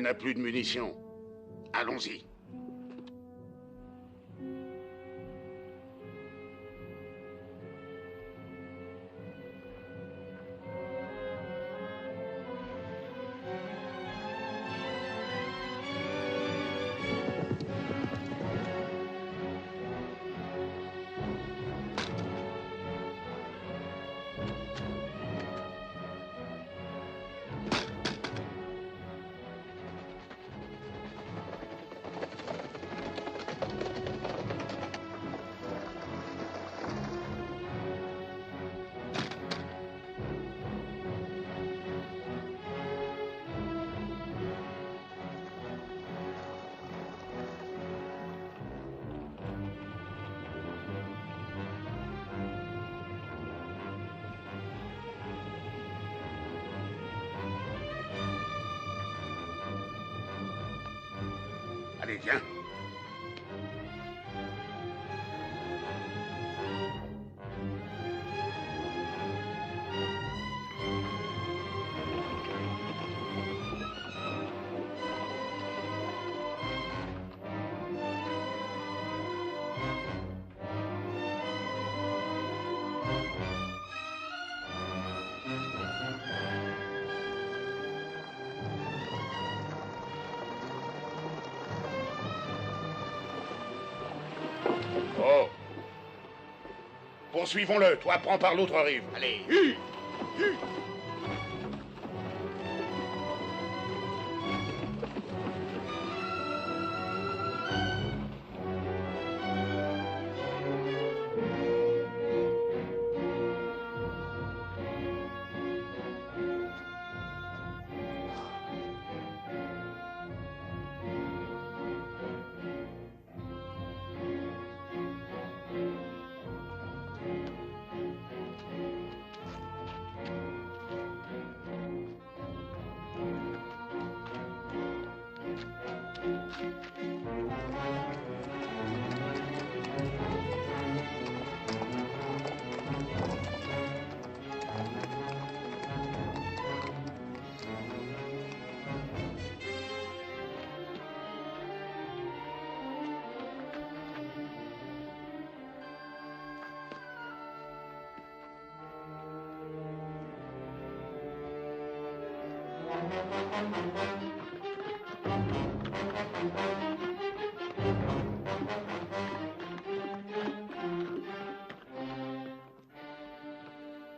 n'a plus de munitions. Allons-y. Allez, viens. Oh! Poursuivons-le. Toi, prends par l'autre rive. Allez.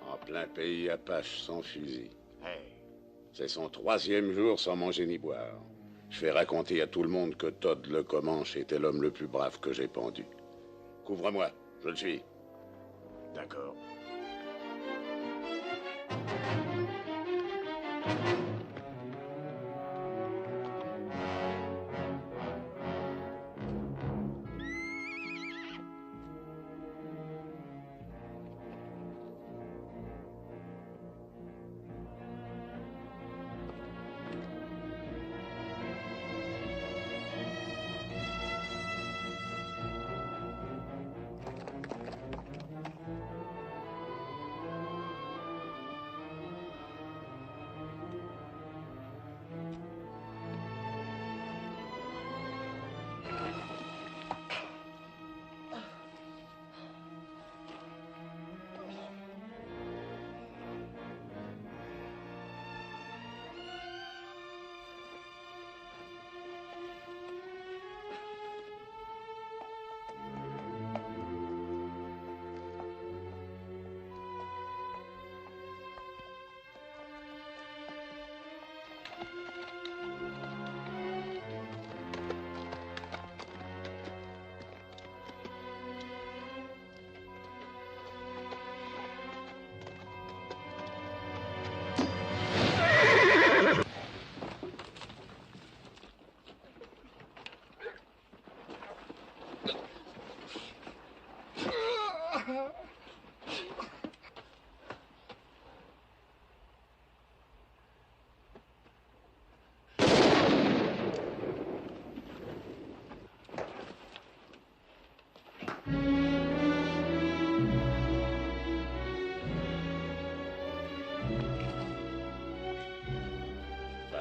En plein pays apache sans fusil. C'est son 3e jour sans manger ni boire. Je fais raconter à tout le monde que Todd le Comanche était l'homme le plus brave que j'ai pendu. Couvre-moi, je le suis. D'accord.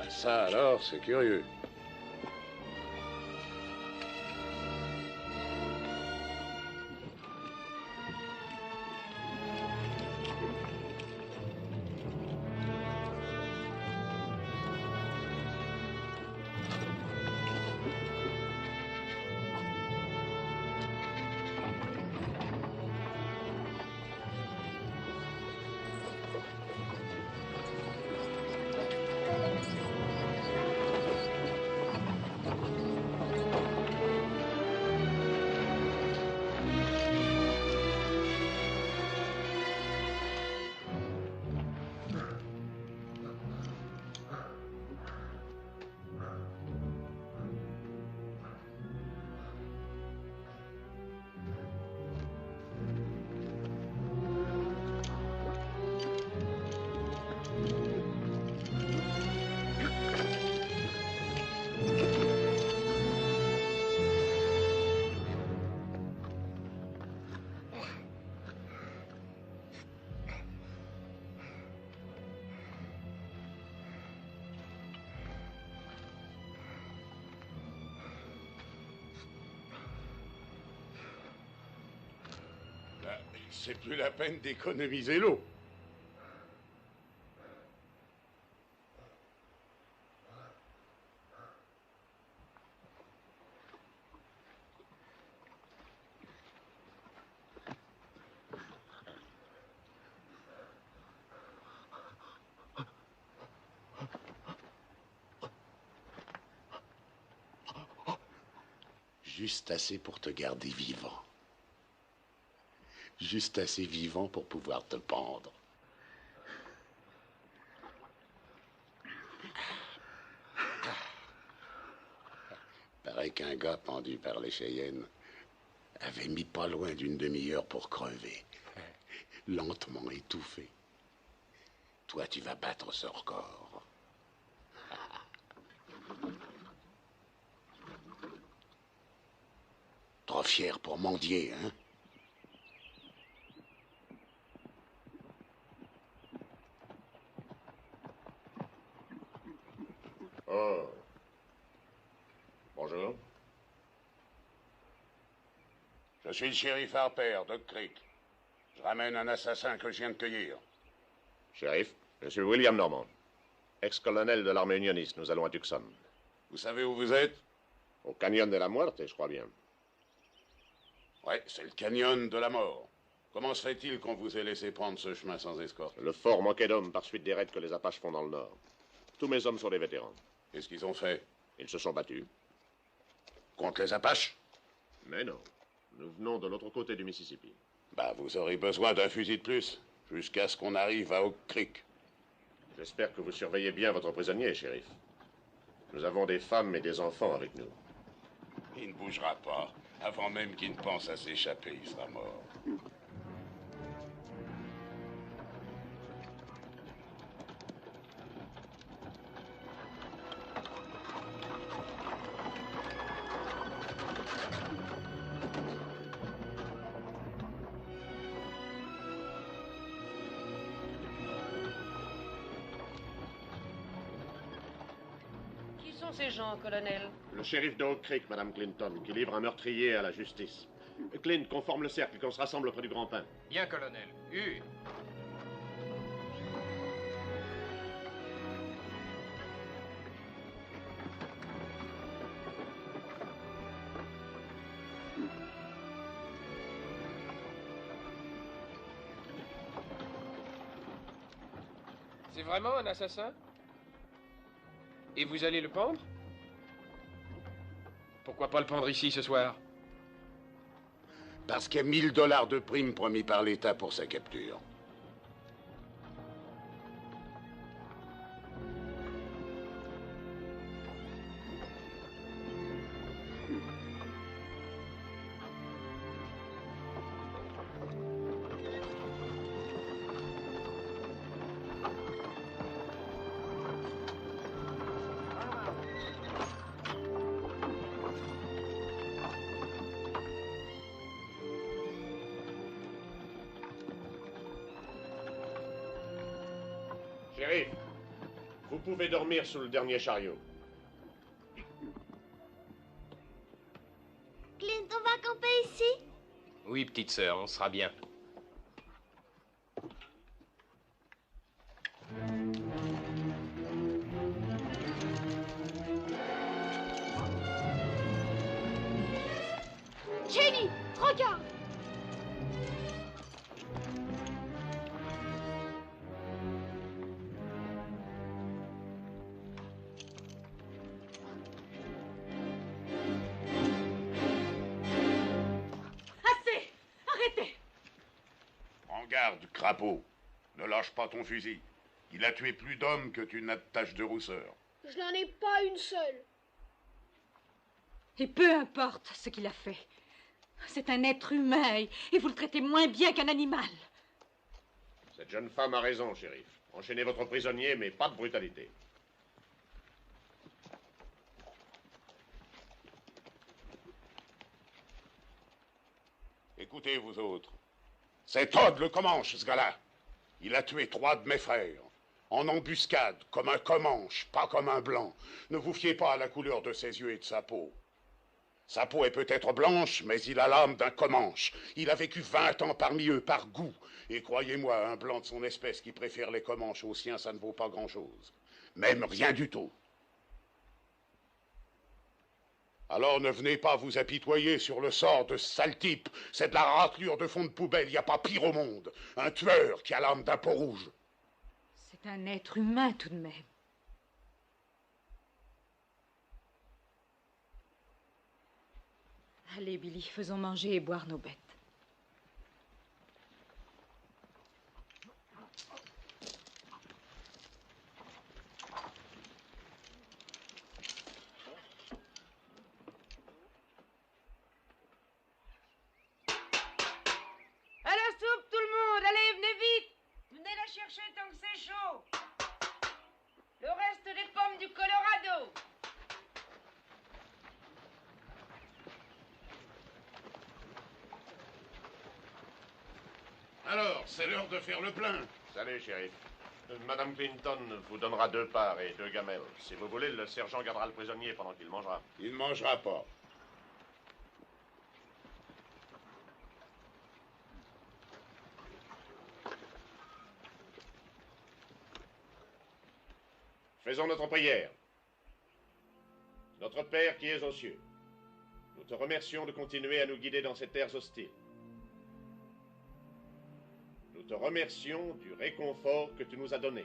Ça alors, c'est curieux. C'est plus la peine d'économiser l'eau. Juste assez pour te garder vivant. Juste assez vivant pour pouvoir te pendre. Paraît qu'un gars pendu par les Cheyennes avait mis pas loin d'une demi-heure pour crever. Lentement étouffé. Toi, tu vas battre ce record. Trop fier pour mendier, hein? Oh. Bonjour. Je suis le shérif Harper, Doc Creek. Je ramène un assassin que je viens de cueillir. Shérif, je suis William Normand, ex-colonel de l'armée unioniste. Nous allons à Tucson. Vous savez où vous êtes? Au Canyon de la Muerte, je crois bien. Ouais, c'est le canyon de la mort. Comment se fait-il qu'on vous ait laissé prendre ce chemin sans escorte? Le fort manquait d'hommes par suite des raids que les Apaches font dans le nord. Tous mes hommes sont des vétérans. Qu'est-ce qu'ils ont fait? Ils se sont battus. Contre les Apaches? Mais non. Nous venons de l'autre côté du Mississippi. Bah, vous aurez besoin d'un fusil de plus, jusqu'à ce qu'on arrive à Oak Creek. J'espère que vous surveillez bien votre prisonnier, shérif. Nous avons des femmes et des enfants avec nous. Il ne bougera pas. Avant même qu'il ne pense à s'échapper, il sera mort. Ces gens, colonel? Le shérif de Oak Creek, Madame Clinton, qui livre un meurtrier à la justice. Clint, conforme le cercle et qu'on se rassemble auprès du grand pain. Bien, colonel. C'est vraiment un assassin? Et vous allez le pendre? Pourquoi pas le pendre ici ce soir? Parce qu'il y a 1000 $ de prime promis par l'État pour sa capture. Shérif, vous pouvez dormir sous le dernier chariot. Clint, on va camper ici? Oui, petite sœur, on sera bien. Jenny, regarde! Garde, crapaud. Ne lâche pas ton fusil. Il a tué plus d'hommes que tu n'as de tache de rousseur. Je n'en ai pas une seule. Et peu importe ce qu'il a fait. C'est un être humain et vous le traitez moins bien qu'un animal. Cette jeune femme a raison, shérif. Enchaînez votre prisonnier, mais pas de brutalité. Écoutez, vous autres. C'est Todd le Comanche, ce gars-là. Il a tué 3 de mes frères. En embuscade, comme un Comanche, pas comme un blanc. Ne vous fiez pas à la couleur de ses yeux et de sa peau. Sa peau est peut-être blanche, mais il a l'âme d'un Comanche. Il a vécu 20 ans parmi eux, par goût. Et croyez-moi, un blanc de son espèce qui préfère les Comanches aux siens, ça ne vaut pas grand-chose. Même rien du tout. Alors ne venez pas vous apitoyer sur le sort de ce sale type. C'est de la raclure de fond de poubelle, il n'y a pas pire au monde. Un tueur qui a l'âme d'un peau rouge. C'est un être humain tout de même. Allez, Billy, faisons manger et boire nos bêtes. À la soupe, tout le monde! Allez, venez vite! Venez la chercher tant que c'est chaud! Le reste des pommes du Colorado! Alors, c'est l'heure de faire le plein. Salut, shérif. Madame Clinton vous donnera 2 parts et 2 gamelles. Si vous voulez, le sergent gardera le prisonnier pendant qu'il mangera. Il ne mangera pas. Faisons notre prière. Notre Père qui es aux cieux, nous te remercions de continuer à nous guider dans ces terres hostiles. Nous te remercions du réconfort que tu nous as donné.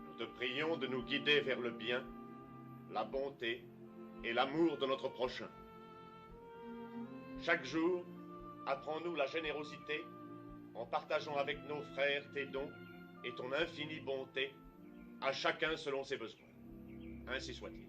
Nous te prions de nous guider vers le bien, la bonté et l'amour de notre prochain. Chaque jour, apprends-nous la générosité en partageant avec nos frères tes dons et ton infinie bonté, à chacun selon ses besoins. Ainsi soit-il.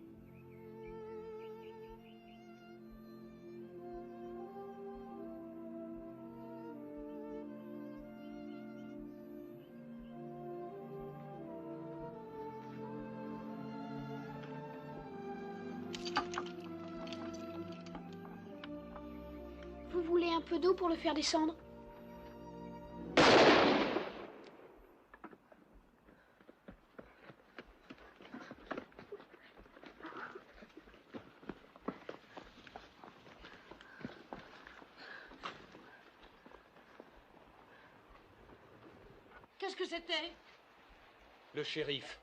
Vous voulez un peu d'eau pour le faire descendre? Qu'est-ce que c'était? Le shérif.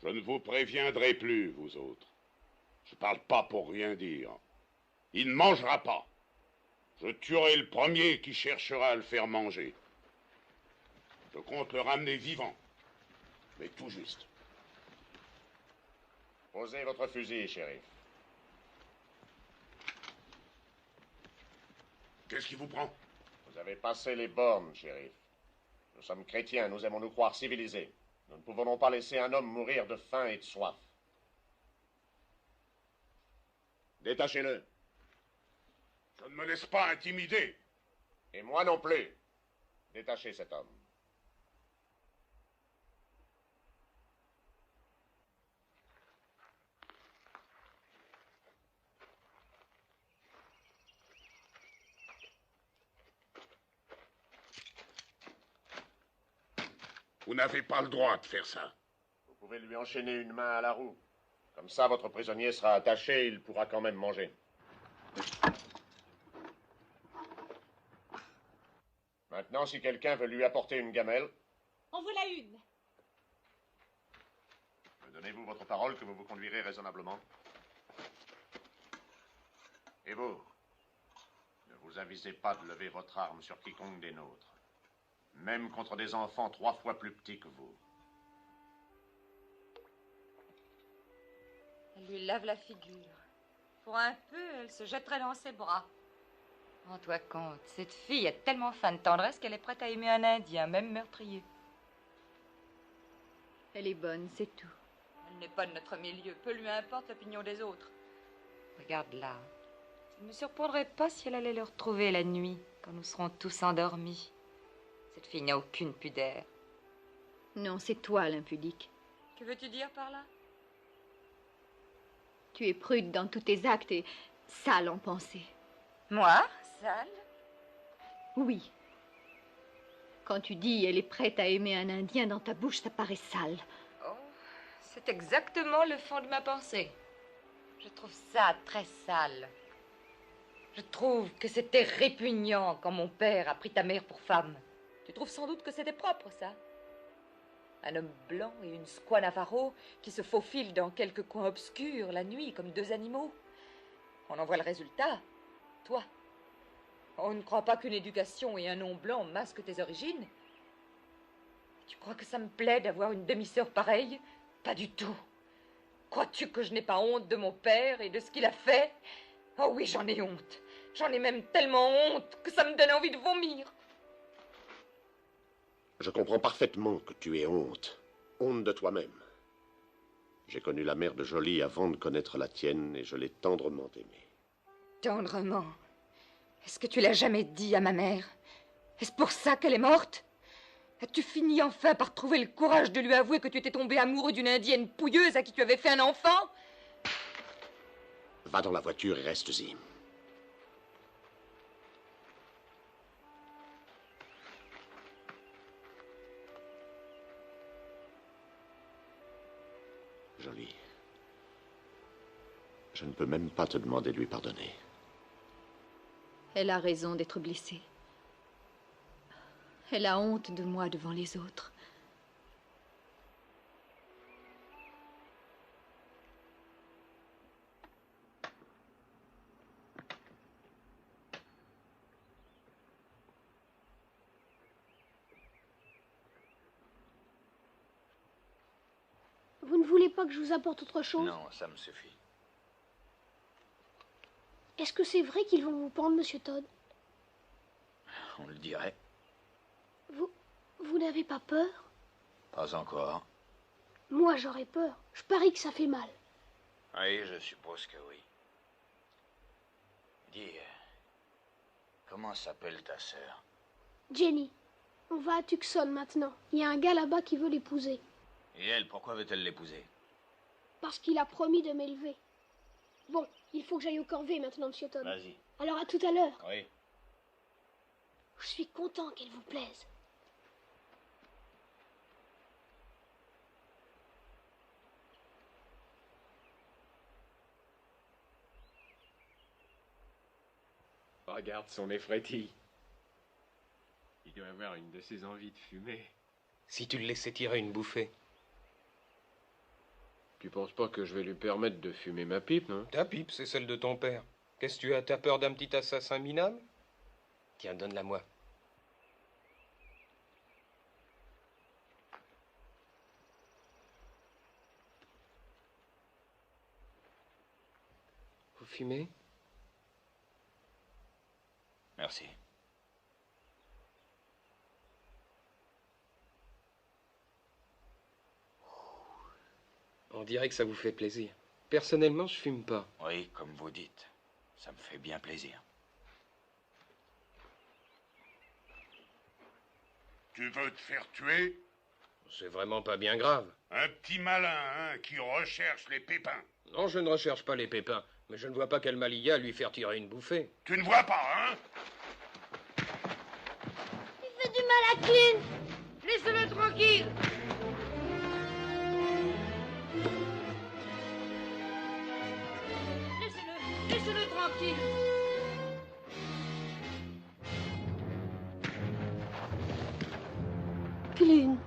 Je ne vous préviendrai plus, vous autres. Je parle pas pour rien dire. Il ne mangera pas. Je tuerai le premier qui cherchera à le faire manger. Je compte le ramener vivant, mais tout juste. Posez votre fusil, shérif. Qu'est-ce qui vous prend? Vous avez passé les bornes, shérif. Nous sommes chrétiens, nous aimons nous croire civilisés. Nous ne pouvons pas laisser un homme mourir de faim et de soif. Détachez-le. Je ne me laisse pas intimider. Et moi non plus. Détachez cet homme. Vous n'avez pas le droit de faire ça. Vous pouvez lui enchaîner une main à la roue. Comme ça, votre prisonnier sera attaché et il pourra quand même manger. Maintenant, si quelqu'un veut lui apporter une gamelle... En voilà une. Me donnez-vous votre parole que vous vous conduirez raisonnablement? Et vous? Ne vous avisez pas de lever votre arme sur quiconque des nôtres. Même contre des enfants 3 fois plus petits que vous. Elle lui lave la figure. Pour un peu, elle se jetterait dans ses bras. Rends-toi compte, cette fille est tellement fan de tendresse qu'elle est prête à aimer un Indien, même meurtrier. Elle est bonne, c'est tout. Elle n'est pas de notre milieu, peu lui importe l'opinion des autres. Regarde là. Ça ne me surprendrait pas si elle allait le retrouver la nuit, quand nous serons tous endormis. Cette fille n'a aucune pudeur. Non, c'est toi l'impudique. Que veux-tu dire par là? Tu es prude dans tous tes actes et sale en pensée. Moi? Sale? Oui. Quand tu dis « elle est prête à aimer un Indien », dans ta bouche, ça paraît sale. Oh, c'est exactement le fond de ma pensée. Je trouve ça très sale. Je trouve que c'était répugnant quand mon père a pris ta mère pour femme. Tu trouves sans doute que c'était propre, ça? Un homme blanc et une squaw Navarro qui se faufilent dans quelques coins obscurs la nuit comme deux animaux. On en voit le résultat. Toi, on ne croit pas qu'une éducation et un nom blanc masquent tes origines? Tu crois que ça me plaît d'avoir une demi-sœur pareille? Pas du tout. Crois-tu que je n'ai pas honte de mon père et de ce qu'il a fait? Oh oui, j'en ai honte. J'en ai même tellement honte que ça me donne envie de vomir. Je comprends parfaitement que tu aies honte. Honte de toi-même. J'ai connu la mère de Jolie avant de connaître la tienne et je l'ai tendrement aimée. Tendrement? Est-ce que tu l'as jamais dit à ma mère? Est-ce pour ça qu'elle est morte? As-tu fini enfin par trouver le courage de lui avouer que tu étais tombé amoureux d'une indienne pouilleuse à qui tu avais fait un enfant? Va dans la voiture et reste-y. Jolie, je ne peux même pas te demander de lui pardonner. Elle a raison d'être blessée. Elle a honte de moi devant les autres. Vous ne voulez pas que je vous apporte autre chose? Non, ça me suffit. Est-ce que c'est vrai qu'ils vont vous pendre, Monsieur Todd? On le dirait. Vous n'avez pas peur? Pas encore. Moi, j'aurais peur. Je parie que ça fait mal. Oui, je suppose que oui. Dis, comment s'appelle ta sœur? Jenny, on va à Tucson maintenant. Il y a un gars là-bas qui veut l'épouser. Et elle, pourquoi veut-elle l'épouser? Parce qu'il a promis de m'élever. Bon, il faut que j'aille au corvée maintenant, Monsieur Todd. Vas-y. Alors à tout à l'heure. Oui. Je suis content qu'elle vous plaise. Regarde son effrétis. Il doit avoir une de ses envies de fumer. Si tu le laissais tirer une bouffée. Tu penses pas que je vais lui permettre de fumer ma pipe, non? Ta pipe, c'est celle de ton père. Qu'est-ce que tu as? T'as peur d'un petit assassin minable? Tiens, donne-la moi. Vous fumez? Merci. On dirait que ça vous fait plaisir. Personnellement, je fume pas. Oui, comme vous dites. Ça me fait bien plaisir. Tu veux te faire tuer? C'est vraiment pas bien grave. Un petit malin, hein, qui recherche les pépins. Non, je ne recherche pas les pépins. Mais je ne vois pas quel mal il y a à lui faire tirer une bouffée. Tu ne vois pas, hein? Il fait du mal à Clint. Laissez-le tranquille. Laissez-le tranquille. Clint.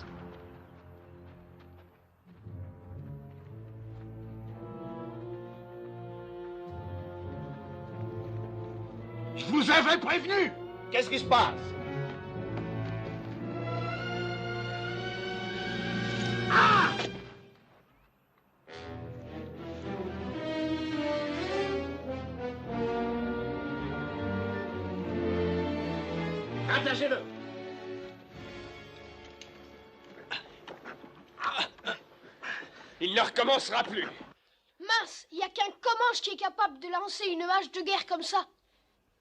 Je vous avais prévenu! Qu'est-ce qui se passe? Attachez-le! Il ne recommencera plus. Mince, il n'y a qu'un Comanche qui est capable de lancer une hache de guerre comme ça.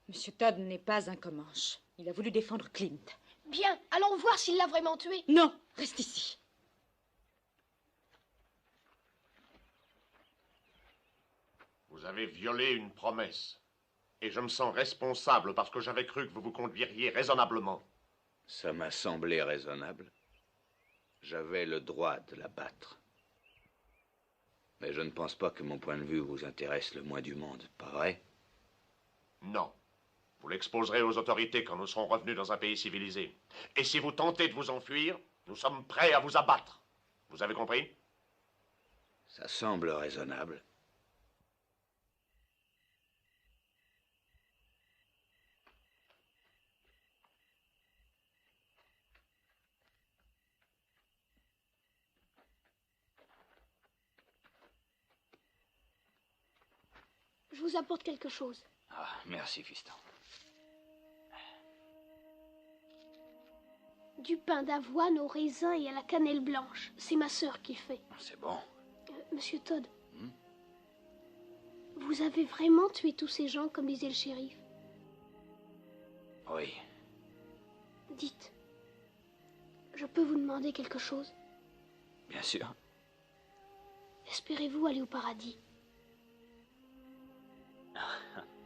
Monsieur Todd n'est pas un Comanche. Il a voulu défendre Clint. Bien, allons voir s'il l'a vraiment tué. Non, reste ici. Vous avez violé une promesse. Et je me sens responsable parce que j'avais cru que vous vous conduiriez raisonnablement. Ça m'a semblé raisonnable. J'avais le droit de la battre. Mais je ne pense pas que mon point de vue vous intéresse le moins du monde, pas vrai? Non. Vous l'exposerez aux autorités quand nous serons revenus dans un pays civilisé. Et si vous tentez de vous enfuir, nous sommes prêts à vous abattre. Vous avez compris? Ça semble raisonnable. Je vous apporte quelque chose. Ah, merci, fiston. Du pain d'avoine au raisin et à la cannelle blanche. C'est ma sœur qui fait. C'est bon. Monsieur Todd, vous avez vraiment tué tous ces gens comme disait le shérif? Oui. Dites, je peux vous demander quelque chose? Bien sûr. Espérez-vous aller au paradis?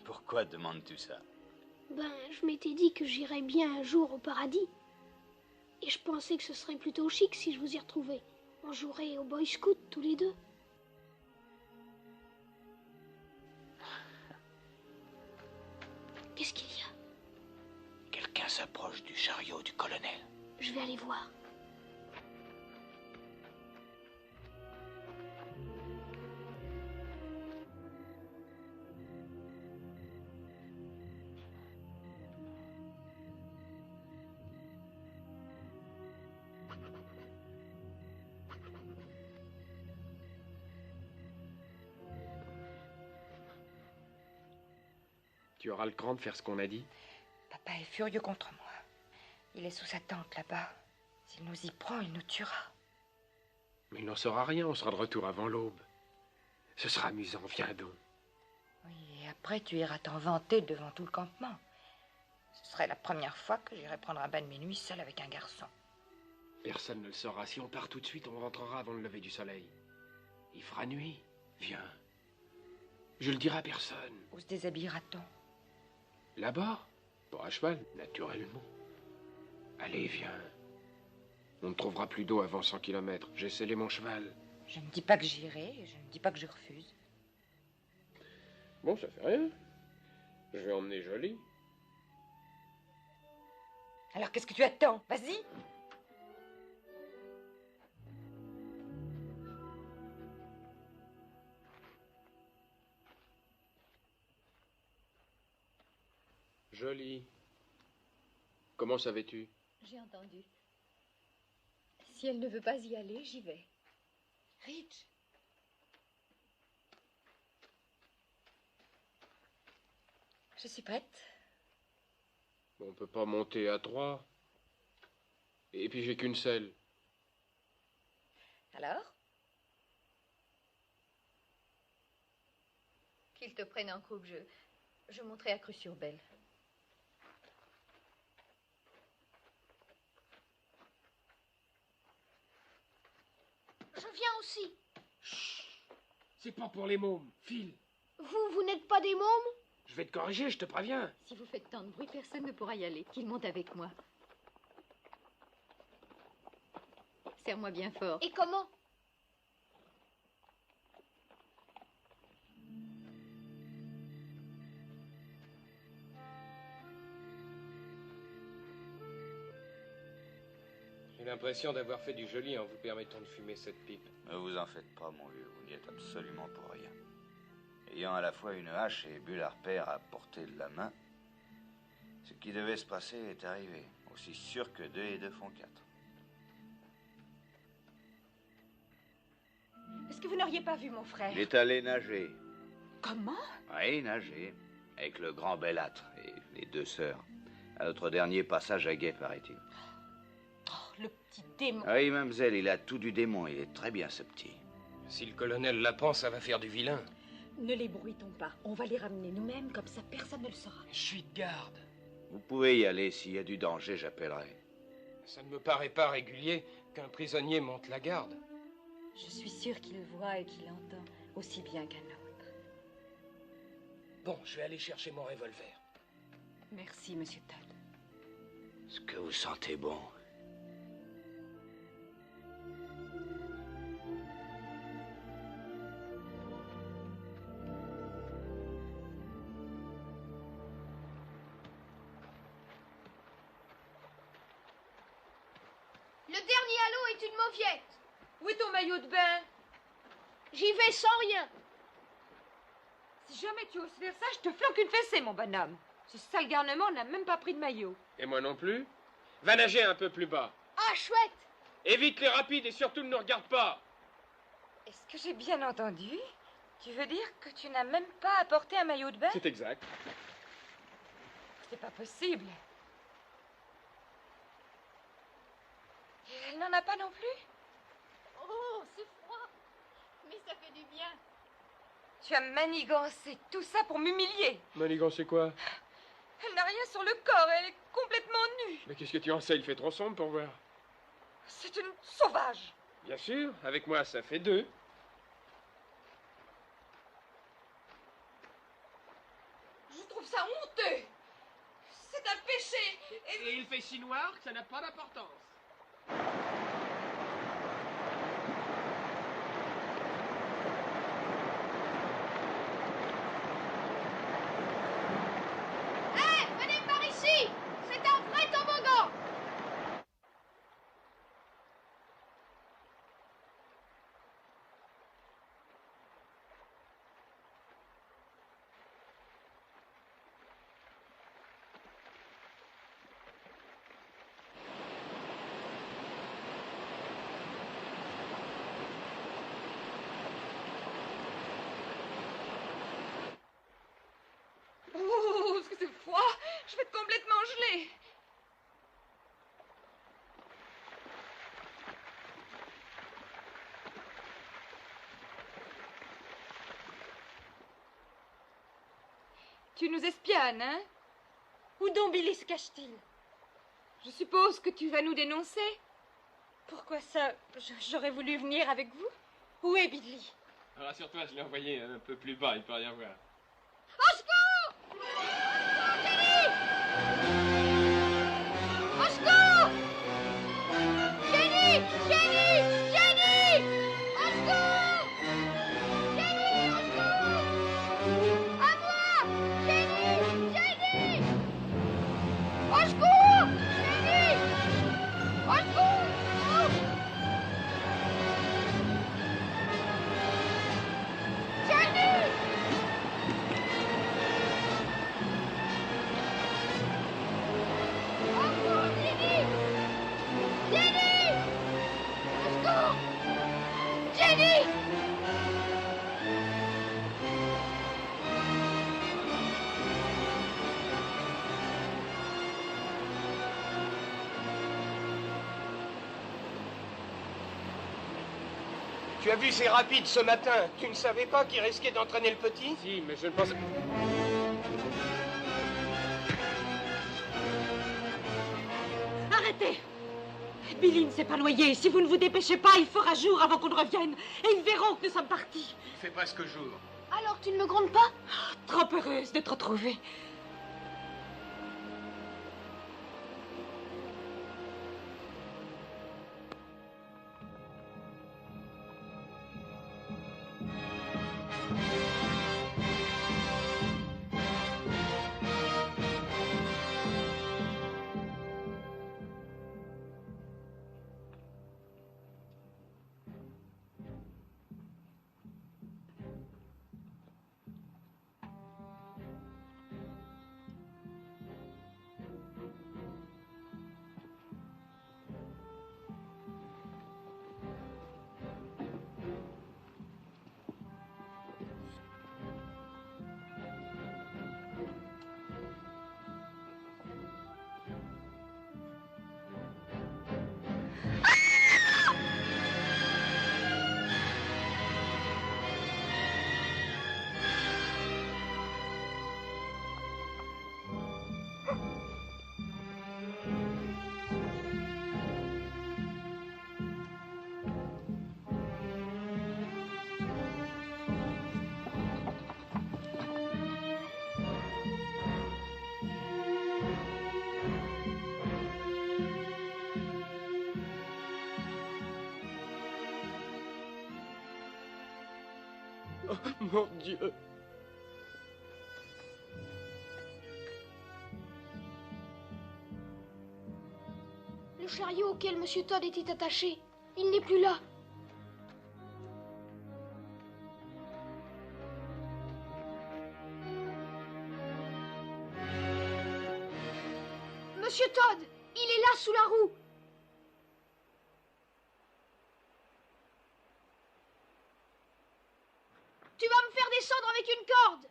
Pourquoi demandes-tu ça? Ben, je m'étais dit que j'irais bien un jour au paradis. Et je pensais que ce serait plutôt chic si je vous y retrouvais. On jouerait au Boy Scout tous les deux. Qu'est-ce qu'il y a? Quelqu'un s'approche du chariot du colonel. Je vais aller voir. Tu auras le cran de faire ce qu'on a dit? Papa est furieux contre moi. Il est sous sa tente là-bas. S'il nous y prend, il nous tuera. Mais il n'en saura rien, on sera de retour avant l'aube. Ce sera amusant, viens donc. Oui, et après tu iras t'en vanter devant tout le campement. Ce serait la première fois que j'irai prendre un bain de minuit seul avec un garçon. Personne ne le saura. Si on part tout de suite, on rentrera avant le lever du soleil. Il fera nuit. Viens. Je le dirai à personne. Où se déshabillera-t-on? Là-bas? Pas à cheval, naturellement. Allez, viens. On ne trouvera plus d'eau avant 100 kilomètres. J'ai scellé mon cheval. Je ne dis pas que j'irai, et je ne dis pas que je refuse. Bon, ça fait rien. Je vais emmener Jolie. Alors qu'est-ce que tu attends? Vas-y! Jolie. Comment savais-tu? J'ai entendu. Si elle ne veut pas y aller, j'y vais. Rich! Je suis prête. On peut pas monter à 3. Et puis j'ai qu'une selle. Alors? Qu'il te prenne en croupe, je monterai à Cru-sur-Belle. Je viens aussi. C'est pas pour les mômes. File. Vous n'êtes pas des mômes? Je vais te corriger, je te préviens. Si vous faites tant de bruit, personne ne pourra y aller. Qu'il monte avec moi. Serre-moi bien fort. Et comment? J'ai l'impression d'avoir fait du joli en vous permettant de fumer cette pipe. Ne vous en faites pas, mon vieux, vous n'y êtes absolument pour rien. Ayant à la fois une hache et bulle à repère à portée de la main, ce qui devait se passer est arrivé, aussi sûr que 2 et 2 font 4. Est-ce que vous n'auriez pas vu mon frère? Il est allé nager. Comment? Oui, nager. Avec le grand Bellâtre et les 2 sœurs. À notre dernier passage à guet, paraît-il. Oh, le petit démon. Oui, mademoiselle, il a tout du démon. Il est très bien, ce petit. Si le colonel l'apprend, ça va faire du vilain. Ne les bruitons pas. On va les ramener nous-mêmes, comme ça personne ne le saura. Je suis de garde. Vous pouvez y aller. S'il y a du danger, j'appellerai. Ça ne me paraît pas régulier qu'un prisonnier monte la garde. Je suis sûre qu'il voit et qu'il entend aussi bien qu'un autre. Bon, je vais aller chercher mon revolver. Merci, Monsieur Todd. Ce que vous sentez bon. dernier à l'eau est une mauviette. Où est ton maillot de bain? J'y vais sans rien. Si jamais tu oses faire ça, je te flanque une fessée, mon bonhomme. Ce sale garnement n'a même pas pris de maillot. Et moi non plus. Va nager un peu plus bas. Ah, chouette. Évite les rapides et surtout ne nous regarde pas. Est-ce que j'ai bien entendu? Tu veux dire que tu n'as même pas apporté un maillot de bain? C'est exact. C'est pas possible. Et elle n'en a pas non plus? Oh, c'est froid. Mais ça fait du bien. Tu as manigancé tout ça pour m'humilier. Manigan, c'est quoi? Elle n'a rien sur le corps, elle est complètement nue. Mais qu'est-ce que tu en sais? Il fait trop sombre pour voir. C'est une sauvage. Bien sûr, avec moi ça fait 2. Je trouve ça honteux. C'est un péché. Et il fait si noir que ça n'a pas d'importance. Hé, venez par ici. C'est un vrai toboggan. Oh, ce que c'est froid. Je vais être complètement gelée. Tu nous espionnes, hein? Où donc Billy se cache-t-il? Je suppose que tu vas nous dénoncer. Pourquoi ça? J'aurais voulu venir avec vous. Où est Billy? Rassure-toi, je l'ai envoyé un peu plus bas, il peut rien voir. Au secours! Jenny! Au secours! Jenny! Jenny! Jenny! Au secours! Jenny! Au secours! À moi! Jenny! Jenny! Au secours! Jenny! Au secours! Jenny! Au secours, Jenny! Jenny! Au secours! Jenny! Tu as vu ces rapides ce matin? Tu ne savais pas qu'il risquait d'entraîner le petit? Si, mais je ne pense... Arrêtez! Billy ne s'est pas noyé. Si vous ne vous dépêchez pas, il fera jour avant qu'on ne revienne. Et ils verront que nous sommes partis. Il fait presque jour. Alors tu ne me grondes pas? Trop heureuse de te retrouver. Oh, mon Dieu. Le chariot auquel Monsieur Todd était attaché. Il n'est plus là. Monsieur Todd, il est là sous la roue. Tu vas me faire descendre avec une corde.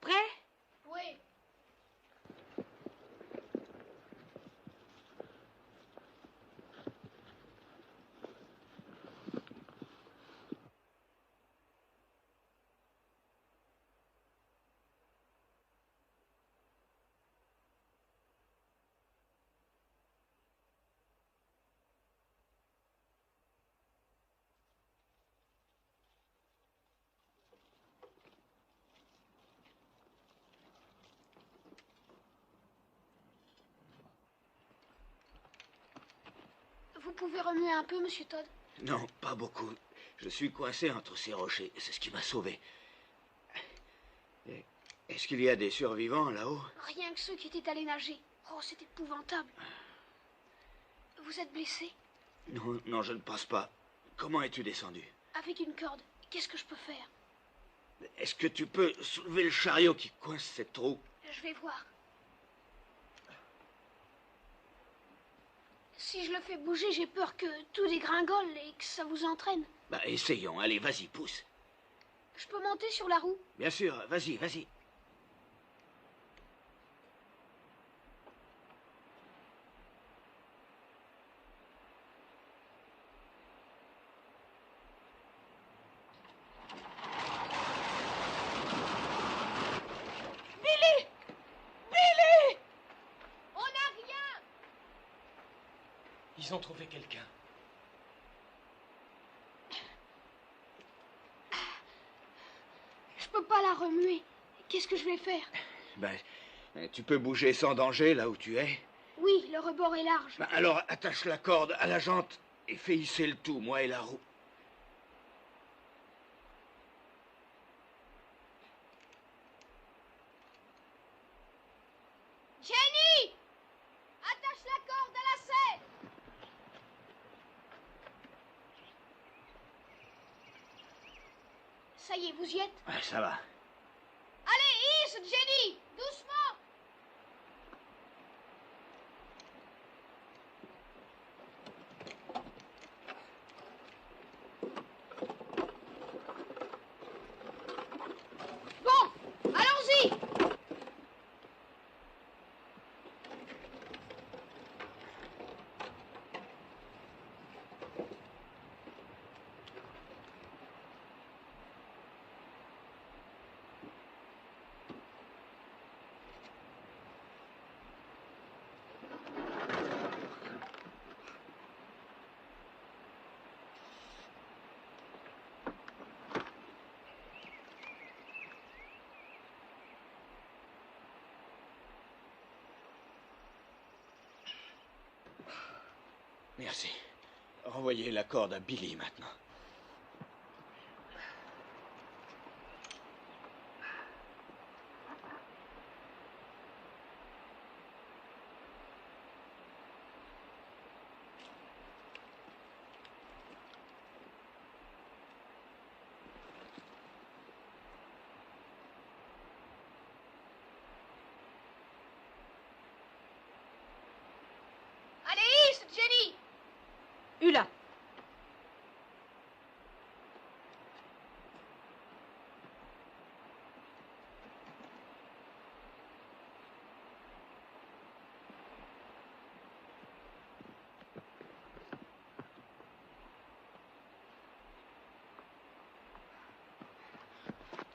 Prêt? Oui. Vous pouvez remuer un peu, Monsieur Todd? Non, pas beaucoup. Je suis coincé entre ces rochers. C'est ce qui m'a sauvé. Est-ce qu'il y a des survivants là-haut? Rien que ceux qui étaient allés nager. Oh, c'est épouvantable. Vous êtes blessé? Non, non, je ne pense pas. Comment es-tu descendu? Avec une corde. Qu'est-ce que je peux faire? Est-ce que tu peux soulever le chariot qui coince cette roue? Je vais voir. Si je le fais bouger, j'ai peur que tout dégringole et que ça vous entraîne. Bah, essayons. Allez, vas-y, pousse. Je peux monter sur la roue? Bien sûr, vas-y, vas-y. Billy! Billy! On n'a rien! Ils ont trouvé quelqu'un. Je peux pas la remuer. Qu'est-ce que je vais faire? Ben, tu peux bouger sans danger là où tu es. Oui, le rebord est large. Ben, alors attache la corde à la jante et fais hisser le tout, moi et la roue. Jenny! Attache la corde à la selle! Ça y est, vous y êtes? Ouais, ça va. Allez, hisse, Jenny! Doucement! Bon, allons-y! Merci. Renvoyez la corde à Billy maintenant. Allez, hisse, Jenny! Ulla.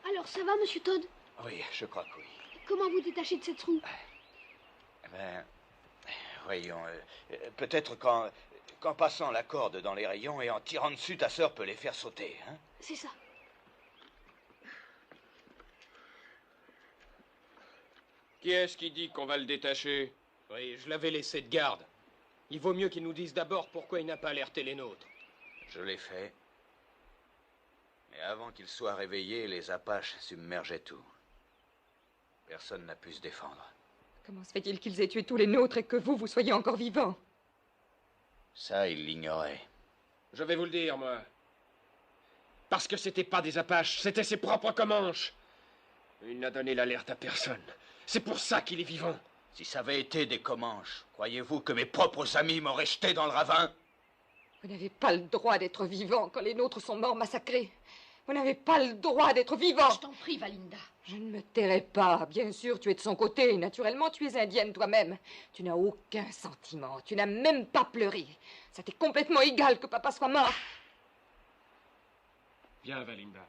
Alors, ça va, Monsieur Todd? Oui, je crois que oui. Comment vous détachez de cette roue? Ben, voyons, peut-être qu'en passant la corde dans les rayons et en tirant dessus, ta sœur peut les faire sauter, hein? C'est ça. Qui est-ce qui dit qu'on va le détacher? Oui, je l'avais laissé de garde. Il vaut mieux qu'il nous dise d'abord pourquoi il n'a pas alerté les nôtres. Je l'ai fait. Mais avant qu'il soit réveillé, les Apaches submergeaient tout. Personne n'a pu se défendre. Comment se fait-il qu'ils aient tué tous les nôtres et que vous soyez encore vivant? Ça, il l'ignorait. Je vais vous le dire, moi. Parce que c'était pas des Apaches, c'était ses propres Comanches. Il n'a donné l'alerte à personne. C'est pour ça qu'il est vivant. Si ça avait été des Comanches, croyez-vous que mes propres amis m'auraient jeté dans le ravin? Vous n'avez pas le droit d'être vivant quand les nôtres sont morts massacrés. Vous n'avez pas le droit d'être vivant. Je t'en prie, Valinda. Je ne me tairai pas. Bien sûr, tu es de son côté. Naturellement, tu es indienne toi-même. Tu n'as aucun sentiment. Tu n'as même pas pleuré. Ça t'est complètement égal que papa soit mort. Viens, Valinda.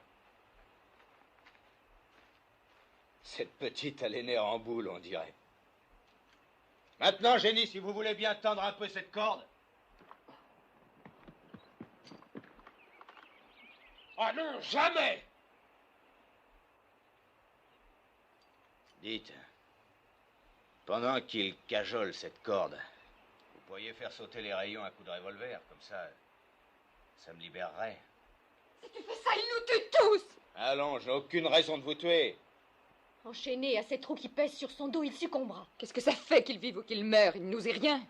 Cette petite a les nerfs en boule, on dirait. Maintenant, Jenny, si vous voulez bien tendre un peu cette corde. Ah non, jamais! Dites, pendant qu'il cajole cette corde, vous pourriez faire sauter les rayons à coups de revolver, comme ça me libérerait. Si tu fais ça, il nous tue tous! Allons, j'ai aucune raison de vous tuer. Enchaîné à ces trous qui pèsent sur son dos, il succombera. Qu'est-ce que ça fait qu'il vive ou qu'il meure? Il ne nous est rien.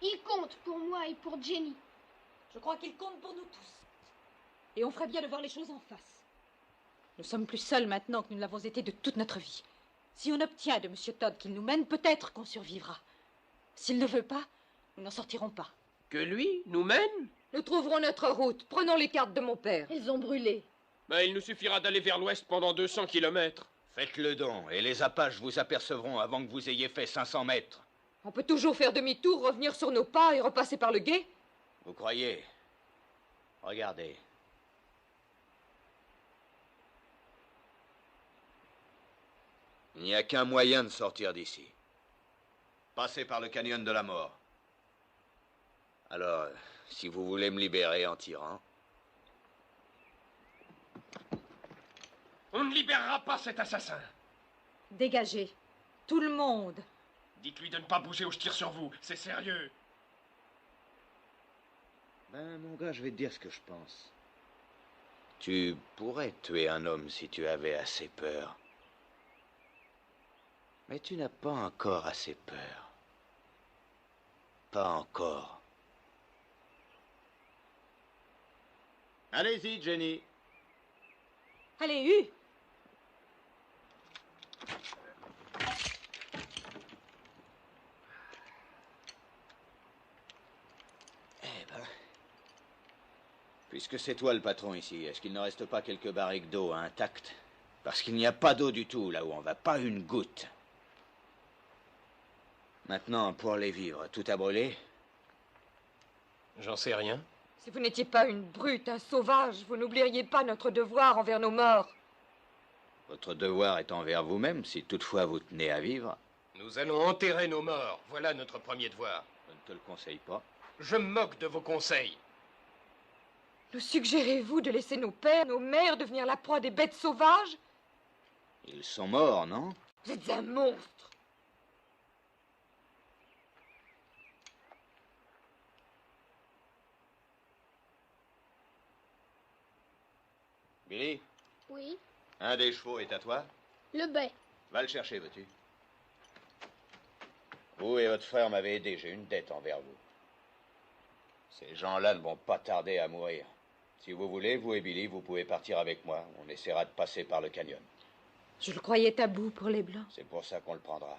Il compte pour moi et pour Jenny. Je crois qu'il compte pour nous tous. Et on ferait bien de voir les choses en face. Nous sommes plus seuls maintenant que nous l'avons été de toute notre vie. Si on obtient de M. Todd qu'il nous mène, peut-être qu'on survivra. S'il ne veut pas, nous n'en sortirons pas. Que lui nous mène? Nous trouverons notre route. Prenons les cartes de mon père. Elles ont brûlé. Mais il nous suffira d'aller vers l'ouest pendant 200 kilomètres. Faites-le don, et les Apaches vous apercevront avant que vous ayez fait 500 mètres. On peut toujours faire demi-tour, revenir sur nos pas et repasser par le gué. Vous croyez? Regardez. Il n'y a qu'un moyen de sortir d'ici. Passer par le canyon de la mort. Alors, si vous voulez me libérer en tirant... On ne libérera pas cet assassin. Dégagez. Tout le monde. Dites-lui de ne pas bouger ou je tire sur vous. C'est sérieux. Ben, mon gars, je vais te dire ce que je pense. Tu pourrais tuer un homme si tu avais assez peur. Mais tu n'as pas encore assez peur. Pas encore. Allez-y, Jenny. Allez, Hu. Puisque c'est toi le patron ici, est-ce qu'il ne reste pas quelques barriques d'eau intactes? Parce qu'il n'y a pas d'eau du tout là où on va, pas une goutte. Maintenant, pour les vivres, tout a brûlé? J'en sais rien. Si vous n'étiez pas une brute, un sauvage, vous n'oublieriez pas notre devoir envers nos morts. Votre devoir est envers vous-même, si toutefois vous tenez à vivre. Nous allons enterrer nos morts. Voilà notre premier devoir. Je ne te le conseille pas. Je me moque de vos conseils. Nous suggérez-vous de laisser nos pères, nos mères devenir la proie des bêtes sauvages? Ils sont morts, non? Vous êtes un monstre. Billy, Oui, un des chevaux est à toi? le bai. Va le chercher, veux-tu? Vous et votre frère m'avez aidé, j'ai une dette envers vous. Ces gens-là ne vont pas tarder à mourir. Si vous voulez, vous et Billy, vous pouvez partir avec moi. On essaiera de passer par le canyon. Je le croyais tabou pour les Blancs. C'est pour ça qu'on le prendra.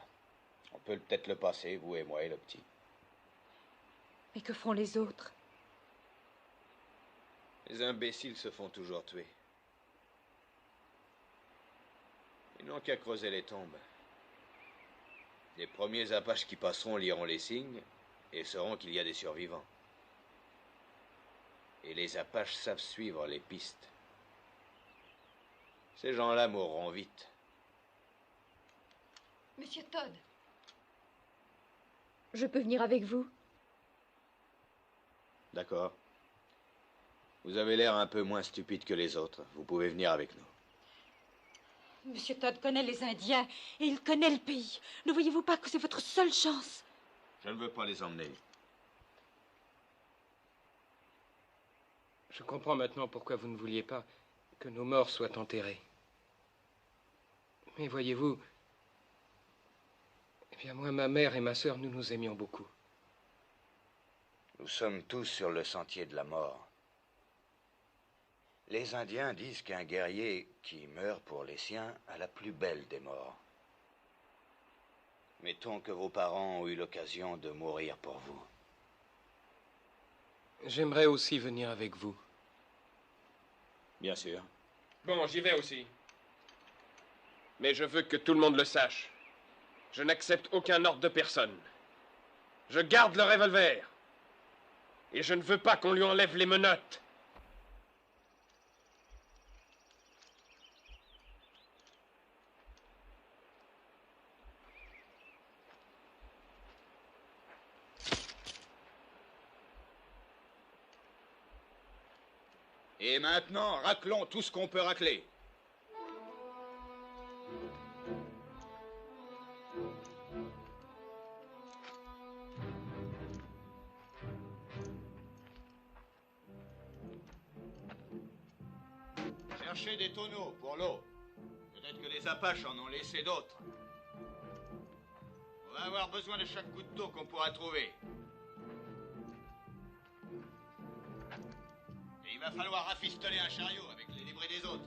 On peut peut-être le passer, vous et moi et le petit. Mais que feront les autres? Les imbéciles se font toujours tuer. Ils n'ont qu'à creuser les tombes. Les premiers Apaches qui passeront liront les signes et sauront qu'il y a des survivants. Et les Apaches savent suivre les pistes. Ces gens-là mourront vite. Monsieur Todd. Je peux venir avec vous? D'accord. Vous avez l'air un peu moins stupide que les autres. Vous pouvez venir avec nous. Monsieur Todd connaît les Indiens et il connaît le pays. Ne voyez-vous pas que c'est votre seule chance? Je ne veux pas les emmener. Je comprends maintenant pourquoi vous ne vouliez pas que nos morts soient enterrés. Mais voyez-vous, eh bien moi, ma mère et ma sœur, nous nous aimions beaucoup. Nous sommes tous sur le sentier de la mort. Les Indiens disent qu'un guerrier qui meurt pour les siens a la plus belle des morts. Mettons que vos parents ont eu l'occasion de mourir pour vous. J'aimerais aussi venir avec vous. Bien sûr. Bon, j'y vais aussi. Mais je veux que tout le monde le sache. Je n'accepte aucun ordre de personne. Je garde le revolver. Et je ne veux pas qu'on lui enlève les menottes. Et maintenant, raclons tout ce qu'on peut racler. Cherchez des tonneaux pour l'eau. Peut-être que les Apaches en ont laissé d'autres. On va avoir besoin de chaque goutte d'eau qu'on pourra trouver. Et il va falloir rafistoler un chariot avec les débris des autres.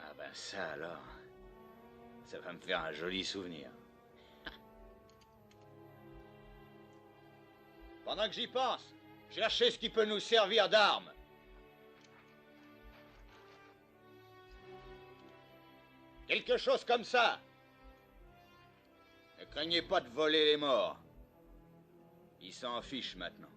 Ah ben ça alors, ça va me faire un joli souvenir. Pendant que j'y pense, cherchez ce qui peut nous servir d'arme. Quelque chose comme ça. Ne craignez pas de voler les morts. Ils s'en fichent maintenant.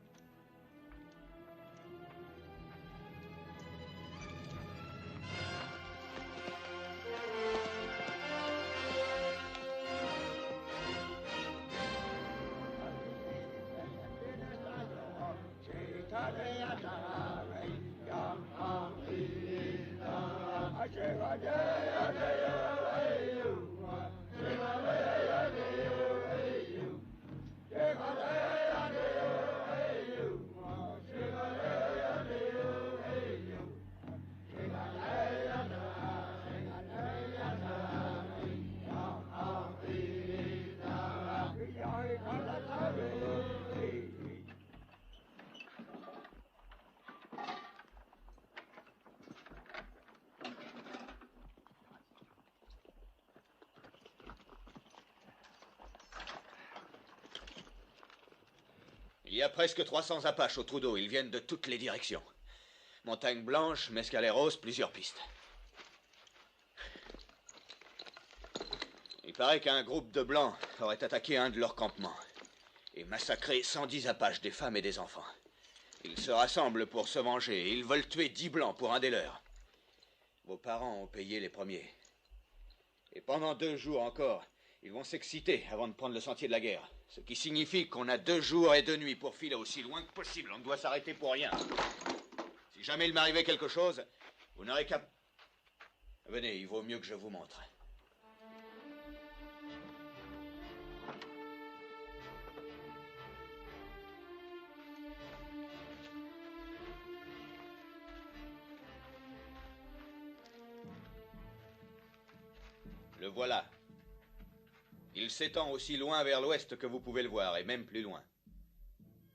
Il y a presque 300 Apaches au trou d'eau. Ils viennent de toutes les directions. Montagne Blanche, Mescaleros, plusieurs pistes. Il paraît qu'un groupe de Blancs aurait attaqué un de leurs campements et massacré 110 Apaches, des femmes et des enfants. Ils se rassemblent pour se venger et ils veulent tuer 10 Blancs pour un des leurs. Vos parents ont payé les premiers. Et pendant 2 jours encore, ils vont s'exciter avant de prendre le sentier de la guerre. Ce qui signifie qu'on a 2 jours et 2 nuits pour filer aussi loin que possible. On ne doit s'arrêter pour rien. Si jamais il m'arrivait quelque chose, vous n'aurez qu'à... Venez, il vaut mieux que je vous montre. Le voilà. Il s'étend aussi loin vers l'ouest que vous pouvez le voir, et même plus loin.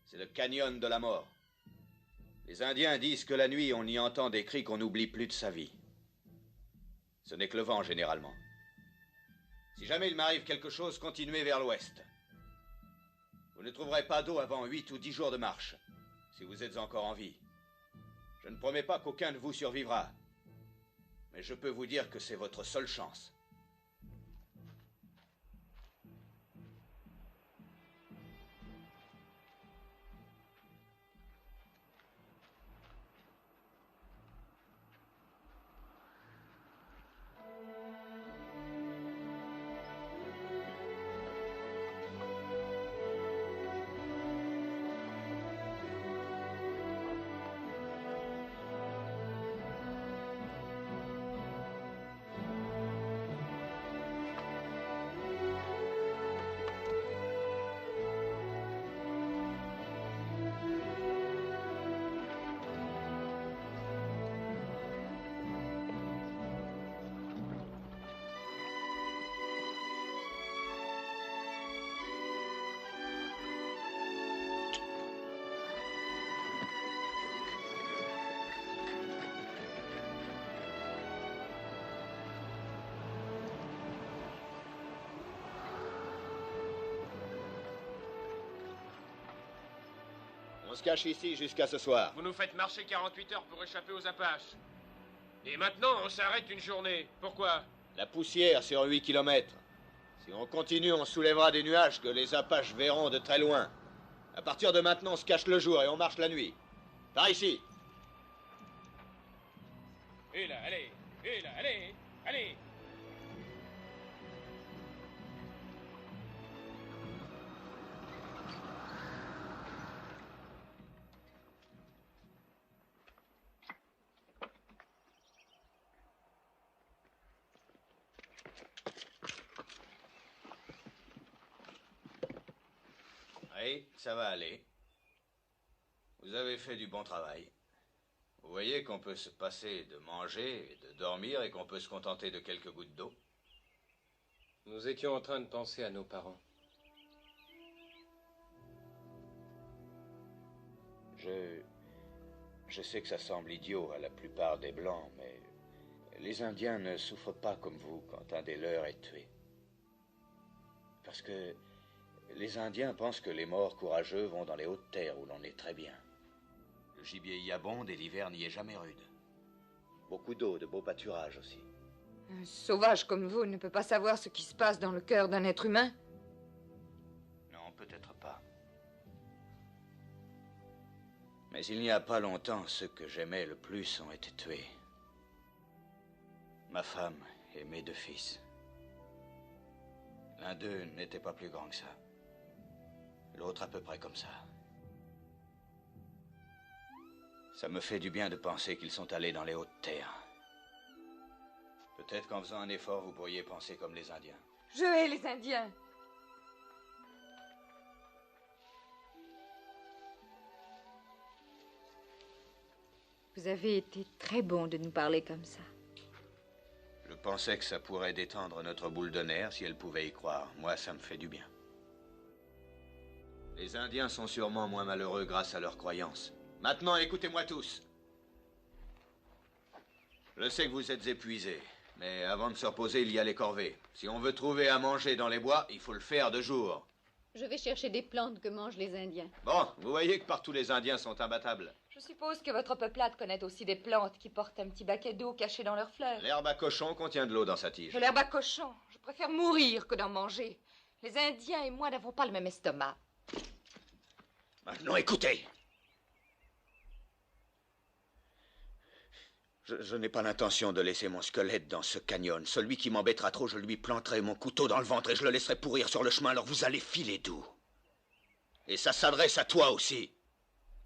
C'est le canyon de la mort. Les Indiens disent que la nuit, on y entend des cris qu'on n'oublie plus de sa vie. Ce n'est que le vent, généralement. Si jamais il m'arrive quelque chose, continuez vers l'ouest. Vous ne trouverez pas d'eau avant 8 ou 10 jours de marche, si vous êtes encore en vie. Je ne promets pas qu'aucun de vous survivra, mais je peux vous dire que c'est votre seule chance. se cache ici jusqu'à ce soir. Vous nous faites marcher 48 heures pour échapper aux Apaches. Et maintenant, on s'arrête une journée. Pourquoi? La poussière sur 8 kilomètres. Si on continue, on soulèvera des nuages que les Apaches verront de très loin. À partir de maintenant, on se cache le jour et on marche la nuit. Par ici. Et là, allez. Et là, allez. Allez. Oui, ça va aller. Vous avez fait du bon travail. Vous voyez qu'on peut se passer de manger et de dormir et qu'on peut se contenter de quelques gouttes d'eau. Nous étions en train de penser à nos parents. Je sais que ça semble idiot à la plupart des Blancs, mais les Indiens ne souffrent pas comme vous quand un des leurs est tué. Parce que les Indiens pensent que les morts courageux vont dans les hautes terres où l'on est très bien. Le gibier y abonde et l'hiver n'y est jamais rude. Beaucoup d'eau, de beaux pâturages aussi. Un sauvage comme vous ne peut pas savoir ce qui se passe dans le cœur d'un être humain. Non, peut-être pas. Mais il n'y a pas longtemps, ceux que j'aimais le plus ont été tués. Ma femme et mes 2 fils. L'un d'eux n'était pas plus grand que ça. L'autre à peu près comme ça. Ça me fait du bien de penser qu'ils sont allés dans les hautes terres. Peut-être qu'en faisant un effort, vous pourriez penser comme les Indiens. Je hais les Indiens. Vous avez été très bon de nous parler comme ça. Je pensais que ça pourrait détendre notre boule de nerfs si elle pouvait y croire. Moi, ça me fait du bien. Les Indiens sont sûrement moins malheureux grâce à leurs croyances. Maintenant, écoutez-moi tous. Je sais que vous êtes épuisés, mais avant de se reposer, il y a les corvées. Si on veut trouver à manger dans les bois, il faut le faire de jour. Je vais chercher des plantes que mangent les Indiens. Bon, vous voyez que partout les Indiens sont imbattables. Je suppose que votre peuplade connaît aussi des plantes qui portent un petit baquet d'eau caché dans leurs fleurs. L'herbe à cochon contient de l'eau dans sa tige. De l'herbe à cochon. Je préfère mourir que d'en manger. Les Indiens et moi n'avons pas le même estomac. Maintenant, écoutez. Je n'ai pas l'intention de laisser mon squelette dans ce canyon. Celui qui m'embêtera trop, je lui planterai mon couteau dans le ventre et je le laisserai pourrir sur le chemin, alors vous allez filer doux. Et ça s'adresse à toi aussi.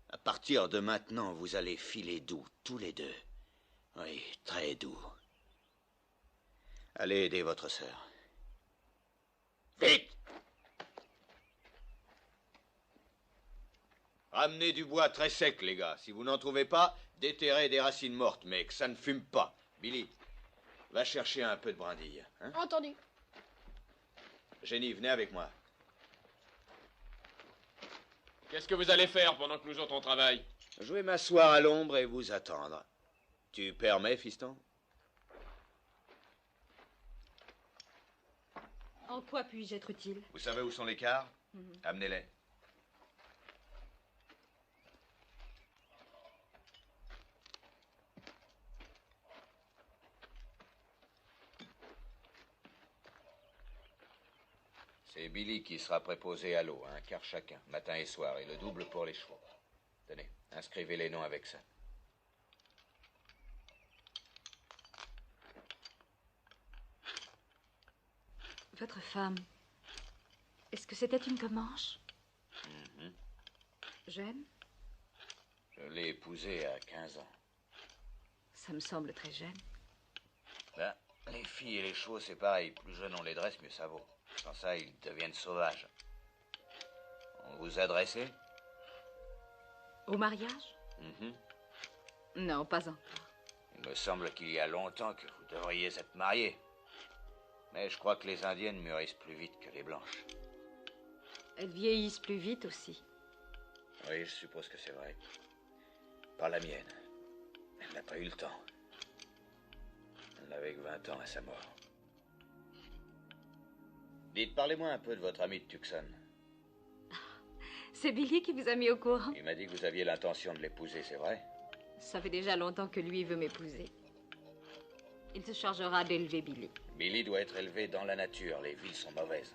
À partir de maintenant, vous allez filer doux, tous les deux. Oui, très doux. Allez aider votre sœur. Vite! Ramenez du bois très sec, les gars. Si vous n'en trouvez pas, déterrez des racines mortes, mais que ça ne fume pas. Billy, va chercher un peu de brindille. Hein? Entendu. Jenny, venez avec moi. Qu'est-ce que vous allez faire pendant que nous autres on travaille? Je vais m'asseoir à l'ombre et vous attendre. Tu permets, fiston? En quoi puis-je être utile? Vous savez où sont les cars? Amenez-les. C'est Billy qui sera préposé à l'eau, un quart chacun, matin et soir, et le double pour les chevaux. Tenez, inscrivez les noms avec ça. Votre femme, est-ce que c'était une Comanche? Jeune? Je l'ai épousée à 15 ans. Ça me semble très jeune. Ben, les filles et les chevaux, c'est pareil. Plus jeunes on les dresse, mieux ça vaut. Sans ça, ils deviennent sauvages. On vous a dressé? Au mariage? Non, pas encore. Il me semble qu'il y a longtemps que vous devriez être mariés. Mais je crois que les Indiennes mûrissent plus vite que les Blanches. Elles vieillissent plus vite aussi. Oui, je suppose que c'est vrai. Pas la mienne. Elle n'a pas eu le temps. Elle n'avait que 20 ans à sa mort. Dites, parlez-moi un peu de votre ami de Tucson. C'est Billy qui vous a mis au courant. Il m'a dit que vous aviez l'intention de l'épouser, c'est vrai? Ça fait déjà longtemps que lui veut m'épouser. Il se chargera d'élever Billy. Billy doit être élevé dans la nature. Les villes sont mauvaises.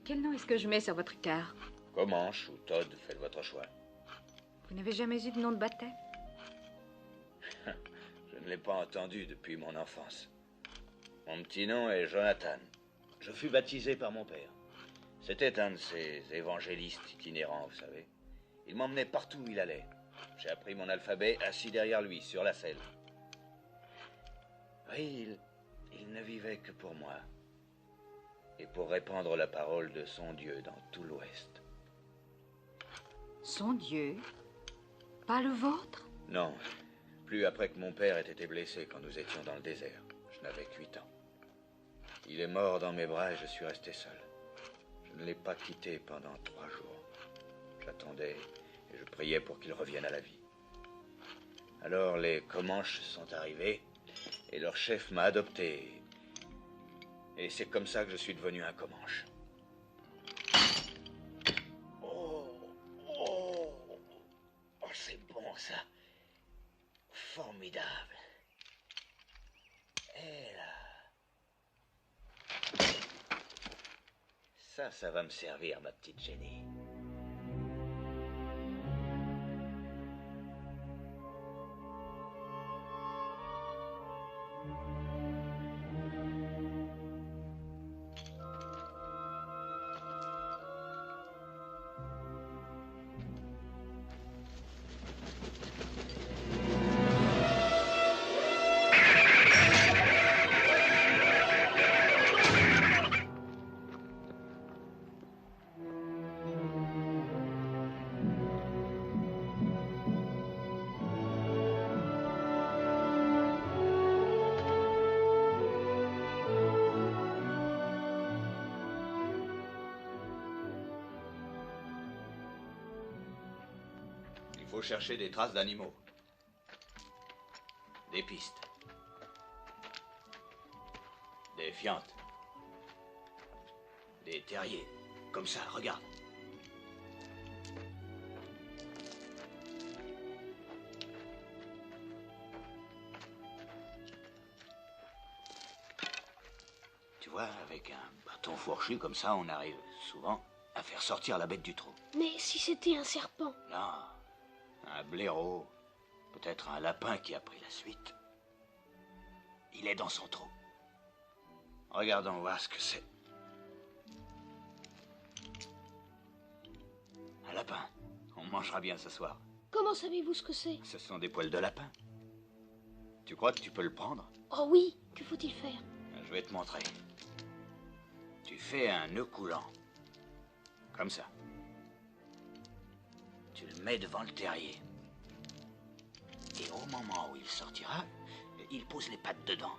Quel nom est-ce que je mets sur votre carte? Comanche ou Todd, faites votre choix. Vous n'avez jamais eu de nom de baptême? Je ne l'ai pas entendu depuis mon enfance. Mon petit nom est Jonathan. Je fus baptisé par mon père. C'était un de ces évangélistes itinérants, vous savez. Il m'emmenait partout où il allait. J'ai appris mon alphabet assis derrière lui, sur la selle. Oui, il ne vivait que pour moi. Et pour répandre la parole de son Dieu dans tout l'Ouest. Son Dieu? Pas le vôtre? Non, plus après que mon père ait été blessé quand nous étions dans le désert. Je n'avais que 8 ans. Il est mort dans mes bras et je suis resté seul. Je ne l'ai pas quitté pendant 3 jours. J'attendais et je priais pour qu'il revienne à la vie. Alors les Comanches sont arrivés et leur chef m'a adopté. Et c'est comme ça que je suis devenu un Comanche. Oh, c'est bon ça. Formidable. Et là. Ça va me servir, ma petite Jenny. Il faut chercher des traces d'animaux. Des pistes. Des fientes. Des terriers. Comme ça, regarde. Tu vois, avec un bâton fourchu comme ça, on arrive souvent à faire sortir la bête du trou. Mais si c'était un serpent? Non. Un blaireau, peut-être un lapin qui a pris la suite. Il est dans son trou. Regardons voir ce que c'est. Un lapin. On mangera bien ce soir. Comment savez-vous ce que c'est? Ce sont des poils de lapin. Tu crois que tu peux le prendre? Oh oui, que faut-il faire? Je vais te montrer. Tu fais un nœud coulant. Comme ça. Tu le mets devant le terrier. Et au moment où il sortira, il pose les pattes dedans.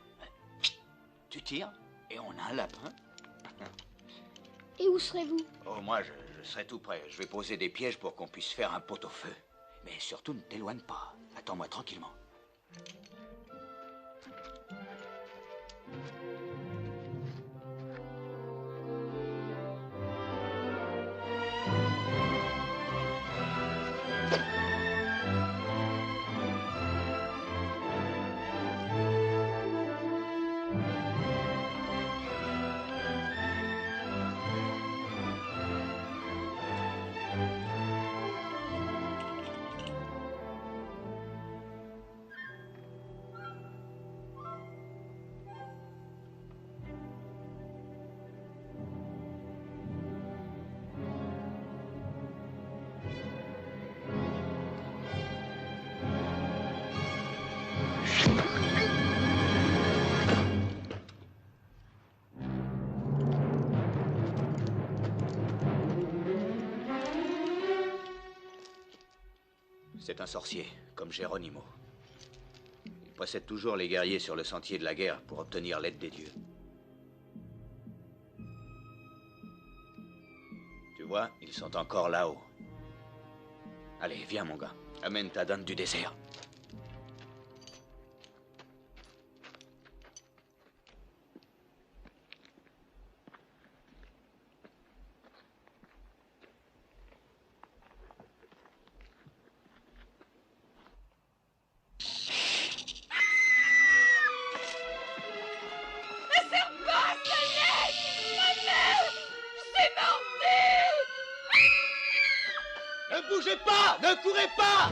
Tu tires et on a un lapin. Et où serez-vous? Oh, moi, je serai tout prêt. Je vais poser des pièges pour qu'on puisse faire un pot-au-feu. Mais surtout, ne t'éloigne pas. Attends-moi tranquillement. C'est un sorcier, comme Geronimo. Il précède toujours les guerriers sur le sentier de la guerre pour obtenir l'aide des dieux. Tu vois, ils sont encore là-haut. Allez, viens mon gars, amène ta dinde du désert. Ne bougez pas! Ne courez pas!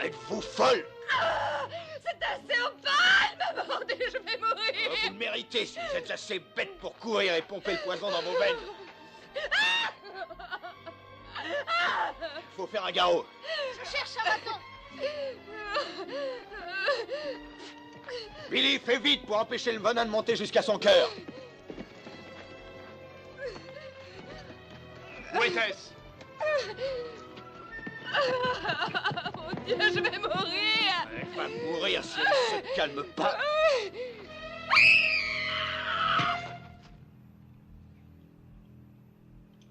Êtes-vous folle? C'est assez au palme, bordel, je vais mourir. Vous le méritez si vous êtes assez bête pour courir et pomper le poison dans vos veines. Faut faire un garrot. Je cherche un bâton. Billy, fais vite pour empêcher le venin de monter jusqu'à son cœur. Où était-ce? Mon Dieu, je vais mourir. Elle va mourir si elle ne se calme pas.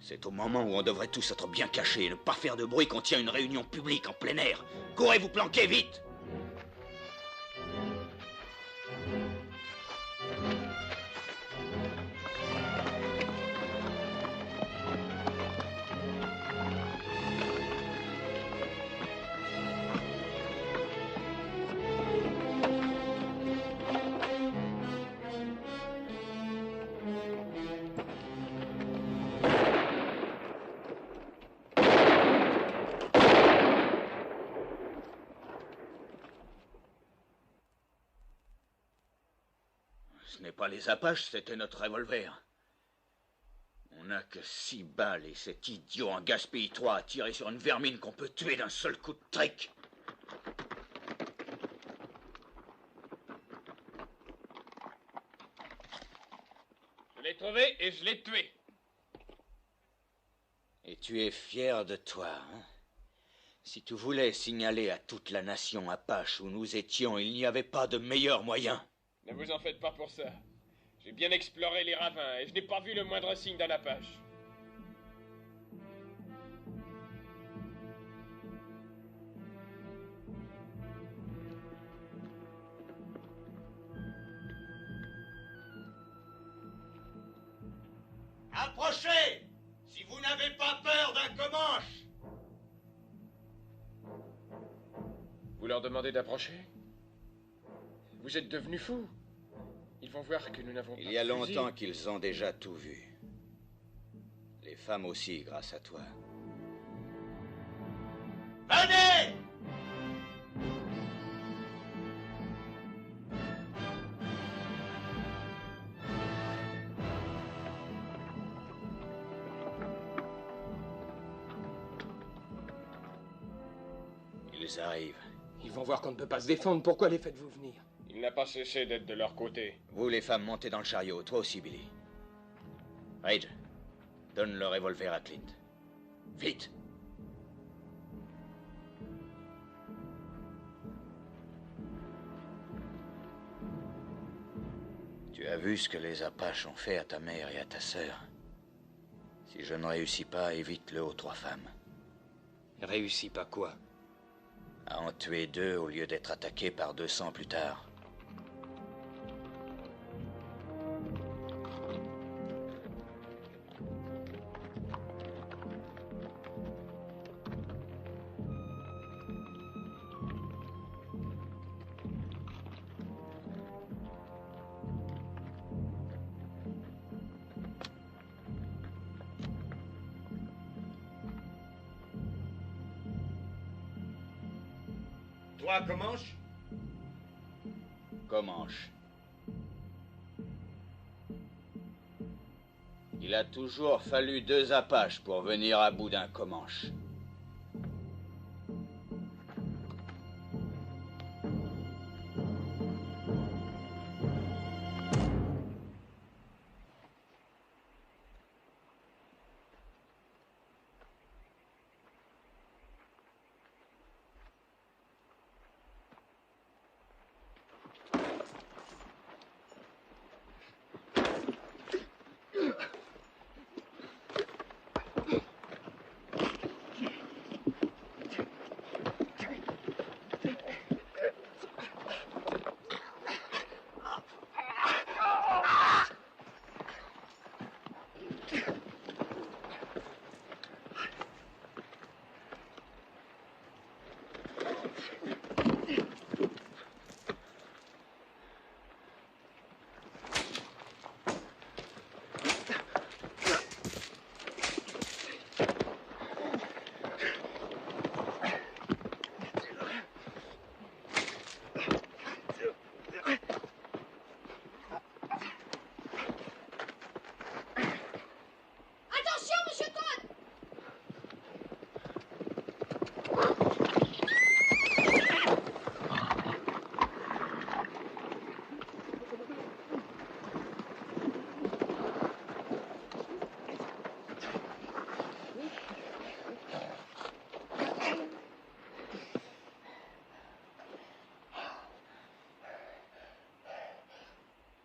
C'est au moment où on devrait tous être bien cachés et ne pas faire de bruit qu'on tient une réunion publique en plein air. Courez vous planquer vite! Ce n'est pas les Apaches, c'était notre revolver. On n'a que 6 balles et cet idiot en gaspille 3 a tiré sur une vermine qu'on peut tuer d'un seul coup de trick. Je l'ai trouvé et je l'ai tué. Et tu es fier de toi, hein? Si tu voulais signaler à toute la nation Apache où nous étions, il n'y avait pas de meilleur moyen. Ne vous en faites pas pour ça. J'ai bien exploré les ravins et je n'ai pas vu le moindre signe d'un Apache. Approchez! Si vous n'avez pas peur d'un Comanche! Vous leur demandez d'approcher? Vous êtes devenus fous. Ils vont voir que nous n'avons pas de Il y a fusil. longtemps qu'ils ont déjà tout vu. Les femmes aussi, grâce à toi. Venez! Ils arrivent. Ils vont voir qu'on ne peut pas se défendre. Pourquoi les faites-vous venir? Il n'a pas cessé d'être de leur côté. Vous, les femmes, montez dans le chariot. Toi aussi, Billy. Rage, donne le revolver à Clint. Vite! Tu as vu ce que les Apaches ont fait à ta mère et à ta sœur. Si je ne réussis pas, évite-le aux 3 femmes. Réussis pas quoi? À en tuer 2 au lieu d'être attaqué par 200 plus tard. Toi, Comanche? Comanche. Il a toujours fallu 2 Apaches pour venir à bout d'un Comanche.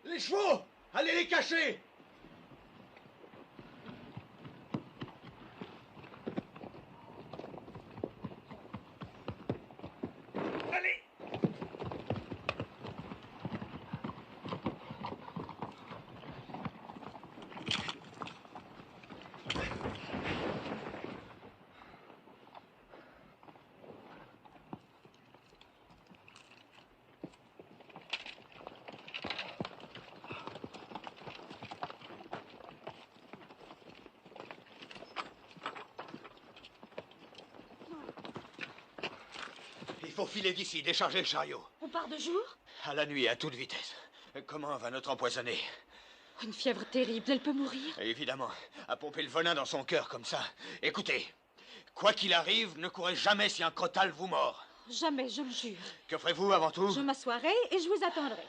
Les chevaux! Allez les cacher! Allez! Il faut filer d'ici, décharger le chariot. On part de jour? À la nuit, à toute vitesse. Comment va notre empoisonnée? Une fièvre terrible, elle peut mourir. Évidemment, à pomper le venin dans son cœur comme ça. Écoutez, quoi qu'il arrive, ne courez jamais si un crotal vous mord. Jamais, je le jure. Que ferez-vous avant tout? Je m'assoirai et je vous attendrai.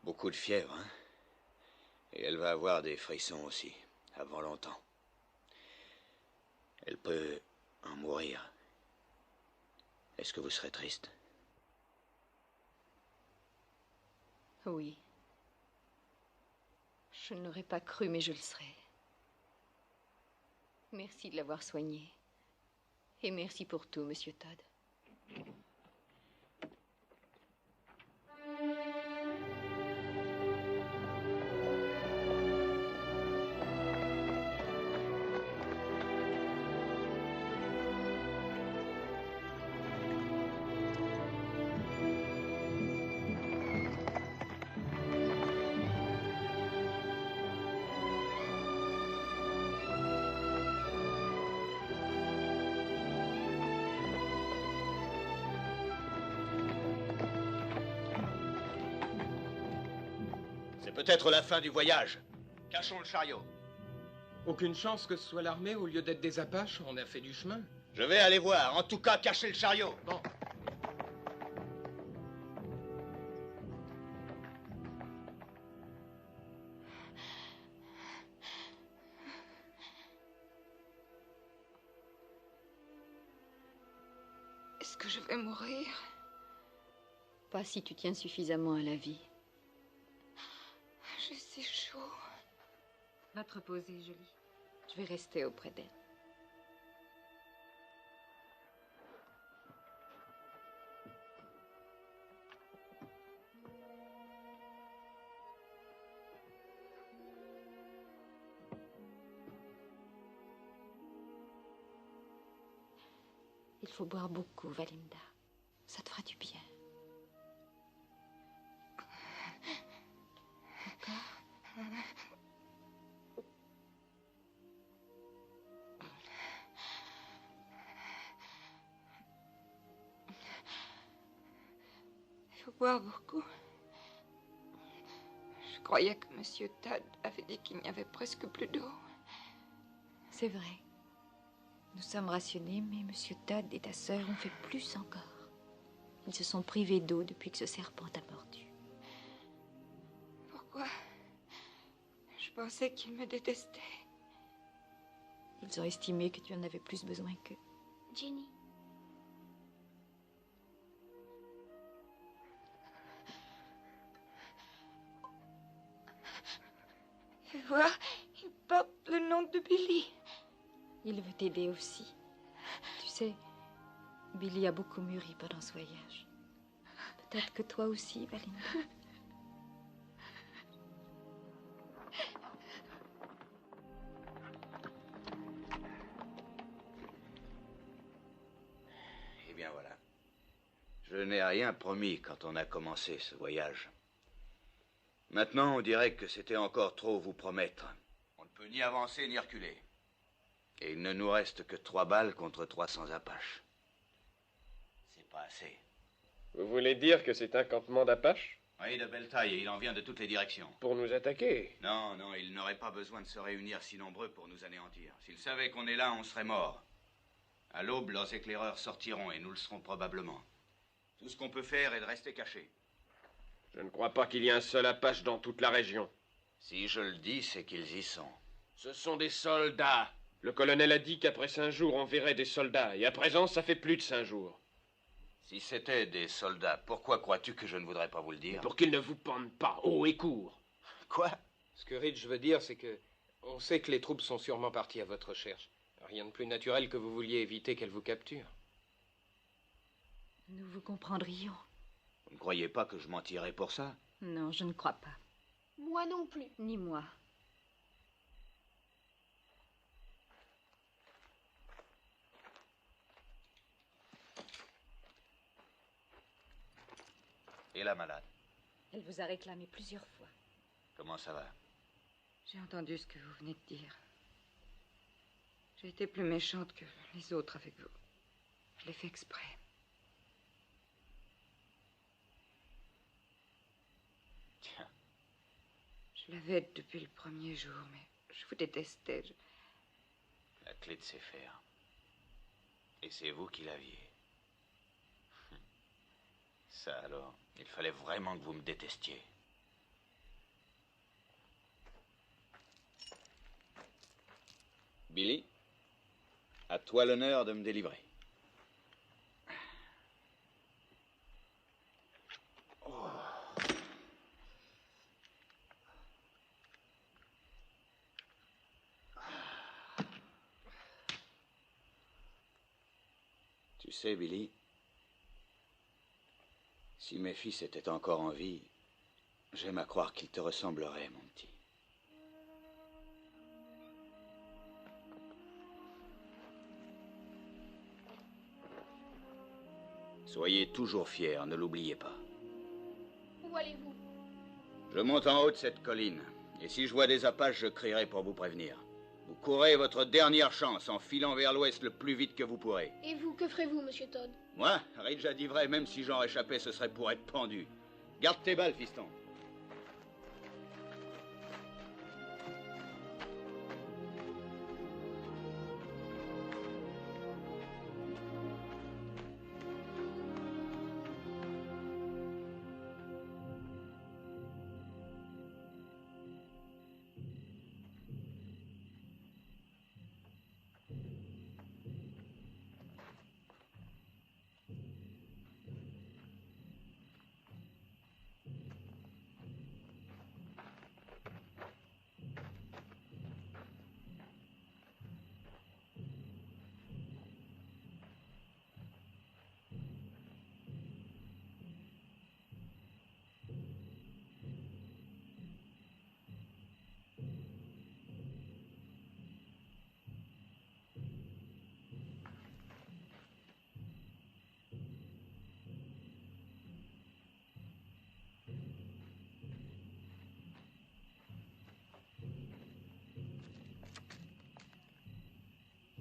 Beaucoup de fièvre, hein? Et elle va avoir des frissons aussi, avant longtemps. Elle peut en mourir. Est-ce que vous serez triste? Oui. Je ne l'aurais pas cru, mais je le serais. Merci de l'avoir soignée. Et merci pour tout, Monsieur Todd. C'est peut-être la fin du voyage. Cachons le chariot. Aucune chance que ce soit l'armée au lieu d'être des Apaches. On a fait du chemin. Je vais aller voir. En tout cas, cachez le chariot. Bon. Est-ce que je vais mourir? Pas si tu tiens suffisamment à la vie. J'ai si chaud. Va te reposer, Julie. Je vais rester auprès d'elle. Il faut boire beaucoup, Valinda. Ça te fera du bien. Il faut boire beaucoup. Je croyais que Monsieur Todd avait dit qu'il n'y avait presque plus d'eau. C'est vrai. Nous sommes rationnés, mais Monsieur Todd et ta sœur ont fait plus encore. Ils se sont privés d'eau depuis que ce serpent t'a mordu. Pourquoi? Je pensais qu'ils me détestaient. Ils ont estimé que tu en avais plus besoin qu'eux. Jenny. Fais voir, il porte le nom de Billy. Il veut t'aider aussi. Tu sais, Billy a beaucoup mûri pendant ce voyage. Peut-être que toi aussi, Valinda. Je n'ai rien promis quand on a commencé ce voyage. Maintenant, on dirait que c'était encore trop vous promettre. On ne peut ni avancer ni reculer. Et il ne nous reste que 3 balles contre 300 Apaches. C'est pas assez. Vous voulez dire que c'est un campement d'Apaches? Oui, de belle taille, et il en vient de toutes les directions. Pour nous attaquer? Non, non, ils n'auraient pas besoin de se réunir si nombreux pour nous anéantir. S'ils savaient qu'on est là, on serait morts. À l'aube, leurs éclaireurs sortiront et nous le serons probablement. Tout ce qu'on peut faire est de rester cachés. Je ne crois pas qu'il y ait un seul Apache dans toute la région. Si je le dis, c'est qu'ils y sont. Ce sont des soldats. Le colonel a dit qu'après 5 jours, on verrait des soldats. Et à présent, ça fait plus de 5 jours. Si c'était des soldats, pourquoi crois-tu que je ne voudrais pas vous le dire? Pour qu'ils ne vous pendent pas haut et court. Quoi? Ce que Ridge veut dire, c'est que... On sait que les troupes sont sûrement parties à votre recherche. Rien de plus naturel que vous vouliez éviter qu'elles vous capturent. Nous vous comprendrions. Vous ne croyez pas que je mentirais pour ça? Non, je ne crois pas. Moi non plus. Ni moi. Et la malade? Elle vous a réclamé plusieurs fois. Comment ça va? J'ai entendu ce que vous venez de dire. J'ai été plus méchante que les autres avec vous. Je l'ai fait exprès. Tiens. Je l'avais depuis le premier jour, mais je vous détestais. La clé de ses fers. Et c'est vous qui l'aviez. Ça alors, il fallait vraiment que vous me détestiez. Billy, à toi l'honneur de me délivrer. Oh. Tu sais, Billy, si mes fils étaient encore en vie, j'aime à croire qu'ils te ressembleraient, mon petit. Soyez toujours fiers, ne l'oubliez pas. Où allez-vous? Je monte en haut de cette colline, et si je vois des Apaches, je crierai pour vous prévenir. Vous courez votre dernière chance en filant vers l'ouest le plus vite que vous pourrez. Et vous, que ferez-vous, monsieur Todd? Moi, Ridge a dit vrai, même si j'en réchappais, ce serait pour être pendu. Garde tes balles, fiston.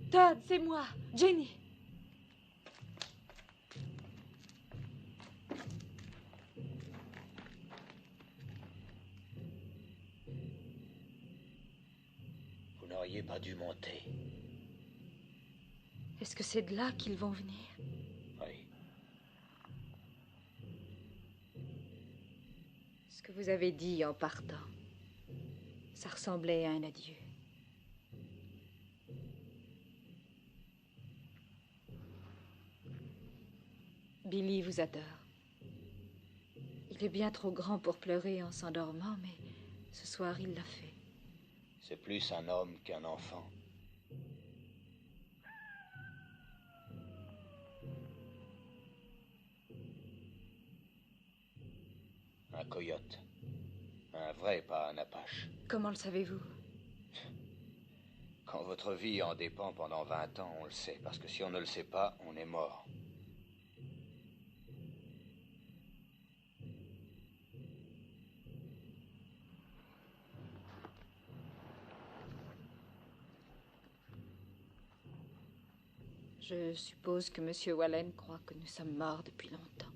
Todd, c'est moi, Jenny. Vous n'auriez pas dû monter. Est-ce que c'est de là qu'ils vont venir? Oui. Ce que vous avez dit en partant, ça ressemblait à un adieu. Billy vous adore. Il est bien trop grand pour pleurer en s'endormant, mais ce soir, il l'a fait. C'est plus un homme qu'un enfant. Un coyote. Un vrai, pas un Apache. Comment le savez-vous? Quand votre vie en dépend pendant 20 ans, on le sait. Parce que si on ne le sait pas, on est mort. Je suppose que Monsieur Wallen croit que nous sommes morts depuis longtemps.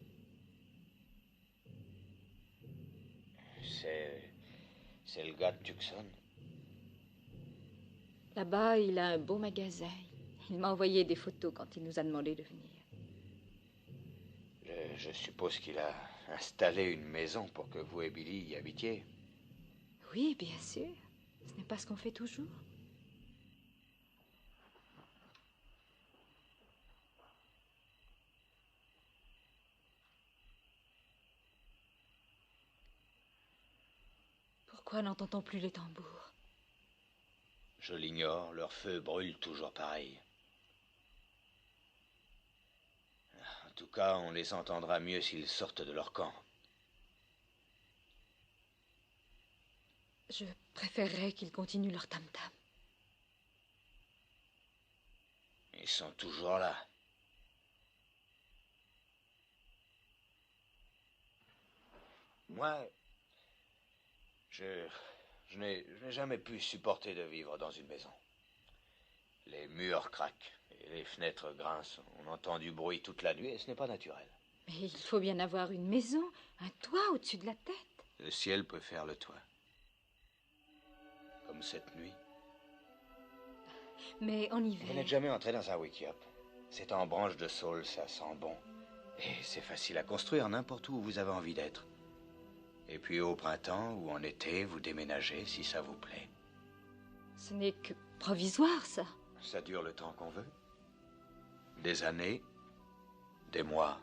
C'est le gars de Tucson. Là-bas, il a un beau magasin. Il m'a envoyé des photos quand il nous a demandé de venir. Je suppose qu'il a installé une maison pour que vous et Billy y habitiez. Oui, bien sûr. Ce n'est pas ce qu'on fait toujours. Pourquoi n'entend-on plus les tambours? Je l'ignore, leur feu brûle toujours pareil. En tout cas, on les entendra mieux s'ils sortent de leur camp. Je préférerais qu'ils continuent leur tam-tam. Ils sont toujours là. Moi, je n'ai jamais pu supporter de vivre dans une maison. Les murs craquent et les fenêtres grincent. On entend du bruit toute la nuit et ce n'est pas naturel. Mais il faut bien avoir une maison, un toit au-dessus de la tête. Le ciel peut faire le toit. Comme cette nuit. Mais en hiver... Vous n'êtes jamais entré dans un wiki-up. C'est en branche de saule, ça sent bon. Et c'est facile à construire n'importe où vous avez envie d'être. Et puis au printemps ou en été, vous déménagez si ça vous plaît. Ce n'est que provisoire, ça. Ça dure le temps qu'on veut. Des années, des mois.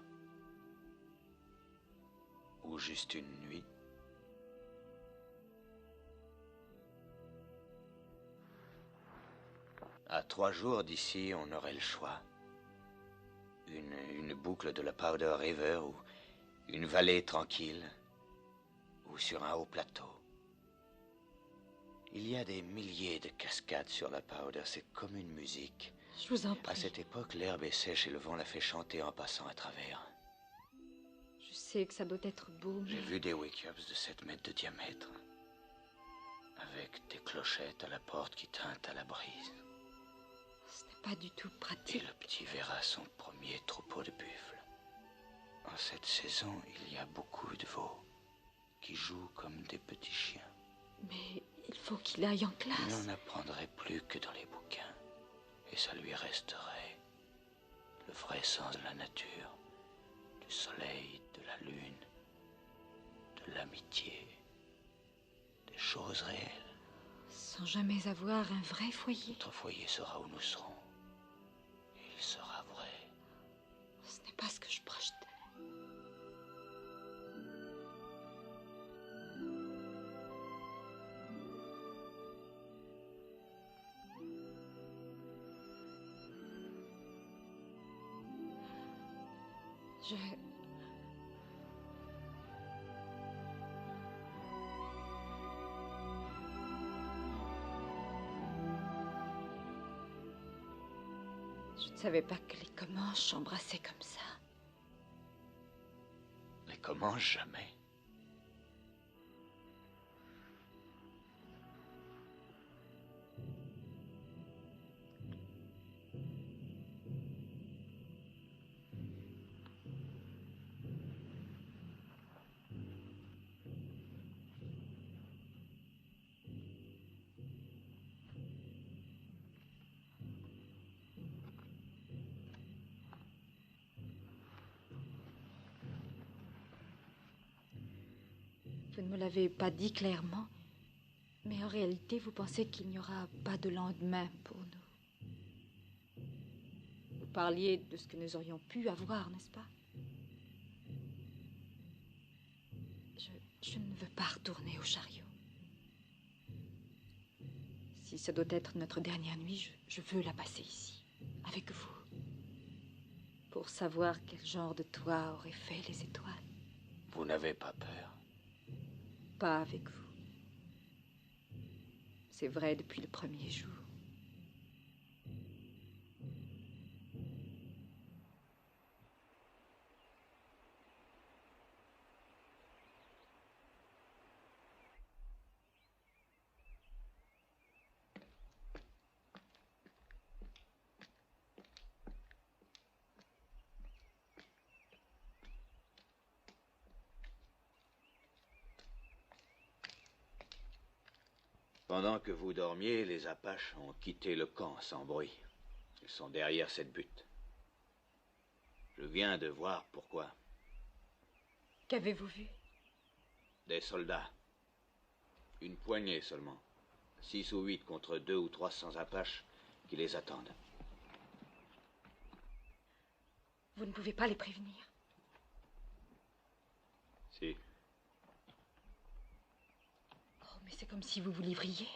Ou juste une nuit. À 3 jours d'ici, on aurait le choix. Une boucle de la Powder River ou une vallée tranquille ou sur un haut plateau. Il y a des milliers de cascades sur la Powder, c'est comme une musique. Je vous en prie. À cette époque, l'herbe est sèche et le vent la fait chanter en passant à travers. Je sais que ça doit être beau, mais... J'ai vu des wake-ups de 7 mètres de diamètre, avec des clochettes à la porte qui tintent à la brise. Ce n'est pas du tout pratique. Et le petit verra son premier troupeau de buffles. En cette saison, il y a beaucoup de veaux qui jouent comme des petits chiens. Mais il faut qu'il aille en classe. Il n'en apprendrait plus que dans les bouquins. Et ça lui resterait le vrai sens de la nature, du soleil, de la lune, de l'amitié, des choses réelles. Sans jamais avoir un vrai foyer. Notre foyer sera où nous serons. Et il sera vrai. Ce n'est pas ce que je projetais. Je ne savais pas que les Comanches s'embrassaient comme ça. Les Comanches, jamais. Vous ne me l'avez pas dit clairement, mais en réalité, vous pensez qu'il n'y aura pas de lendemain pour nous. Vous parliez de ce que nous aurions pu avoir, n'est-ce pas? Je ne veux pas retourner au chariot. Si ça doit être notre dernière nuit, je veux la passer ici, avec vous, pour savoir quel genre de toit auraient fait les étoiles. Vous n'avez pas peur? Pas avec vous. C'est vrai depuis le premier jour. Pendant que vous dormiez, les Apaches ont quitté le camp sans bruit. Ils sont derrière cette butte. Je viens de voir pourquoi. Qu'avez-vous vu? Des soldats. Une poignée seulement. 6 ou 8 contre 200 ou 300 Apaches qui les attendent. Vous ne pouvez pas les prévenir. Si. Oh, mais c'est comme si vous vous livriez.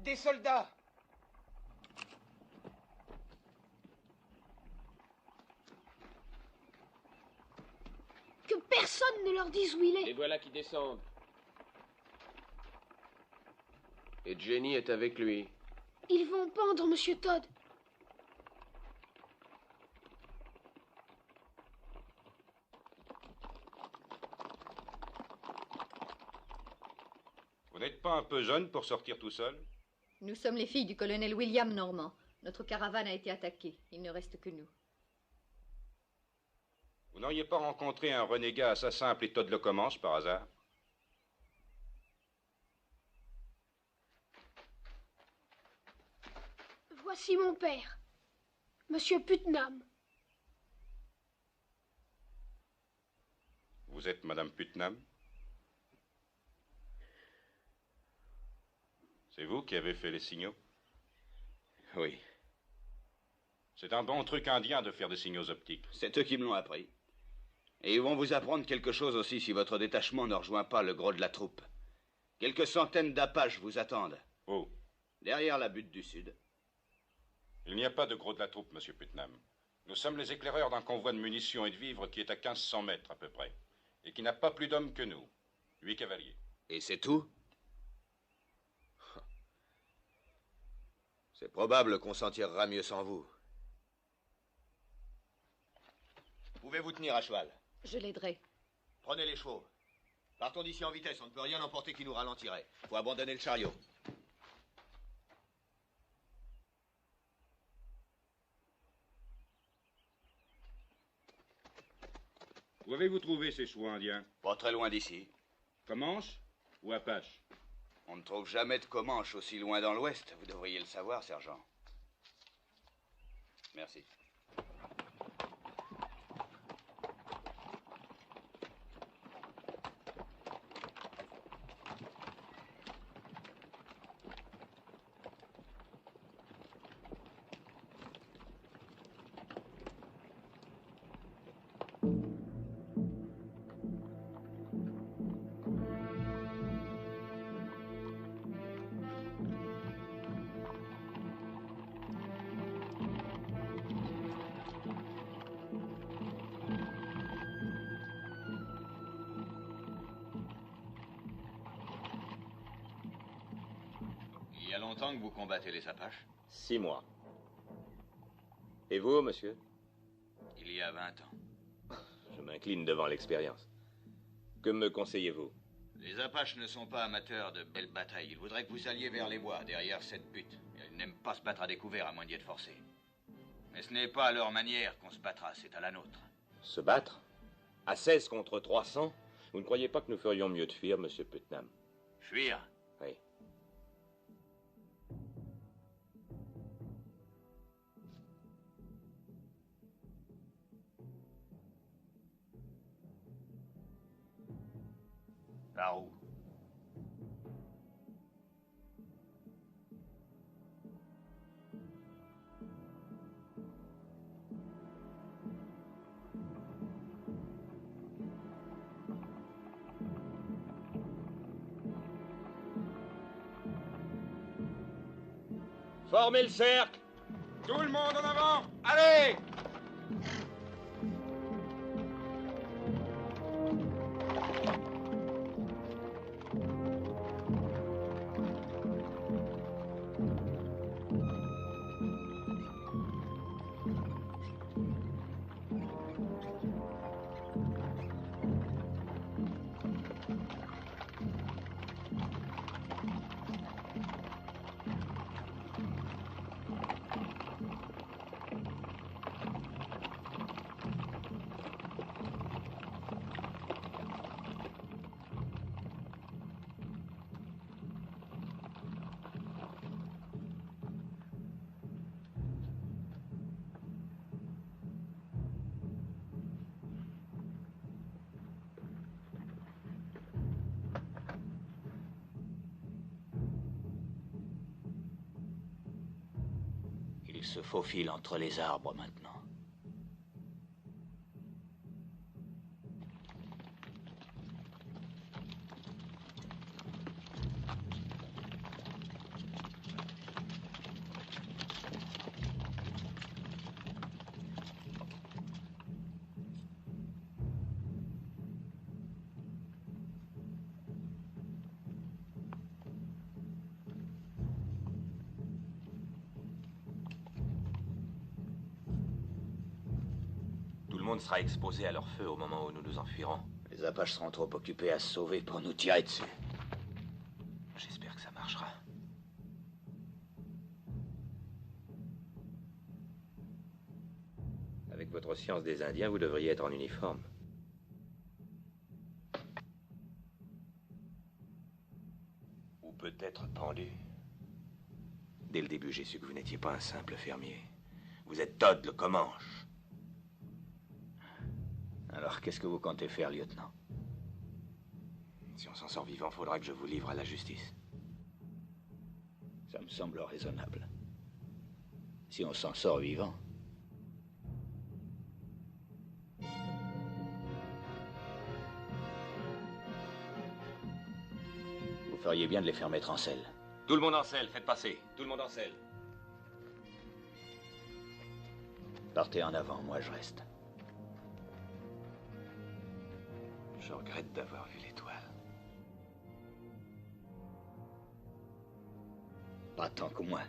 Des soldats! Que personne ne leur dise où il est. Les voilà qui descendent. Et Jenny est avec lui. Ils vont pendre Monsieur Todd. Vous n'êtes pas un peu jeune pour sortir tout seul? Nous sommes les filles du colonel William Normand. Notre caravane a été attaquée. Il ne reste que nous. Vous n'auriez pas rencontré un renégat assassin appelé Todd le Comanche par hasard? Voici mon père, Monsieur Putnam. Vous êtes Madame Putnam? C'est vous qui avez fait les signaux? Oui. C'est un bon truc indien de faire des signaux optiques. C'est eux qui me l'ont appris. Et ils vont vous apprendre quelque chose aussi si votre détachement ne rejoint pas le gros de la troupe. Quelques centaines d'Apaches vous attendent. Où? Derrière la butte du Sud. Il n'y a pas de gros de la troupe, Monsieur Putnam. Nous sommes les éclaireurs d'un convoi de munitions et de vivres qui est à 1500 mètres à peu près, et qui n'a pas plus d'hommes que nous. 8 cavaliers. Et c'est tout? C'est probable qu'on s'en tirera mieux sans vous. Pouvez-vous tenir à cheval? Je l'aiderai. Prenez les chevaux. Partons d'ici en vitesse, on ne peut rien emporter qui nous ralentirait. Faut abandonner le chariot. Où avez-vous trouvé ces chevaux indiens? Pas très loin d'ici. Comanche ou Apache? On ne trouve jamais de Comanche aussi loin dans l'ouest. Vous devriez le savoir, sergent. Merci. Il y a longtemps que vous combattez les Apaches? 6 mois. Et vous, monsieur? Il y a 20 ans. Je m'incline devant l'expérience. Que me conseillez-vous? Les Apaches ne sont pas amateurs de belles batailles. Ils voudraient que vous alliez vers les bois, derrière cette butte. Ils n'aiment pas se battre à découvert, à moins d'y être forcés. Mais ce n'est pas à leur manière qu'on se battra, c'est à la nôtre. Se battre? À 16 contre 300? Vous ne croyez pas que nous ferions mieux de fuir, monsieur Putnam? Fuir? Oui. Par où? Formez le cercle! Tout le monde en avant! Allez! Il se faufile entre les arbres maintenant. Tout le monde sera exposé à leur feu au moment où nous nous enfuirons. Les Apaches seront trop occupés à se sauver pour nous tirer dessus. J'espère que ça marchera. Avec votre science des Indiens, vous devriez être en uniforme. Ou peut-être pendu. Dès le début, j'ai su que vous n'étiez pas un simple fermier. Vous êtes Todd le Comanche. Alors, qu'est-ce que vous comptez faire, lieutenant? Si on s'en sort vivant, faudra que je vous livre à la justice. Ça me semble raisonnable. Si on s'en sort vivant. Vous feriez bien de les faire mettre en selle. Tout le monde en selle, faites passer. Tout le monde en selle. Partez en avant, moi je reste. Je regrette d'avoir vu l'étoile. Pas tant que moi.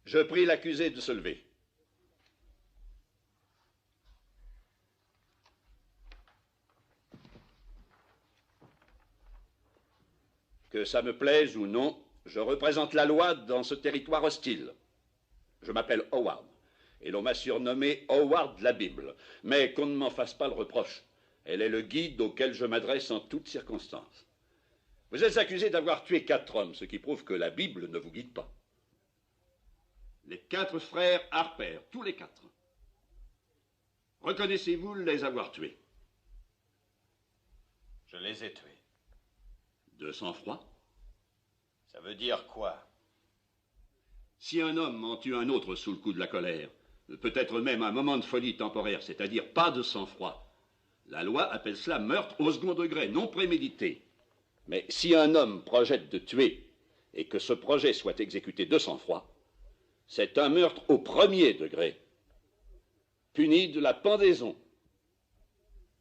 Je prie l'accusé de se lever. Que ça me plaise ou non, je représente la loi dans ce territoire hostile. Je m'appelle Howard, et l'on m'a surnommé Howard de la Bible. Mais qu'on ne m'en fasse pas le reproche. Elle est le guide auquel je m'adresse en toutes circonstances. Vous êtes accusé d'avoir tué 4 hommes, ce qui prouve que la Bible ne vous guide pas. Les 4 frères Harper, tous les 4. Reconnaissez-vous les avoir tués? Je les ai tués. De sang-froid? Ça veut dire quoi? Si un homme en tue un autre sous le coup de la colère, peut-être même un moment de folie temporaire, c'est-à-dire pas de sang-froid, la loi appelle cela meurtre au second degré, non prémédité. Mais si un homme projette de tuer et que ce projet soit exécuté de sang-froid, c'est un meurtre au premier degré, puni de la pendaison.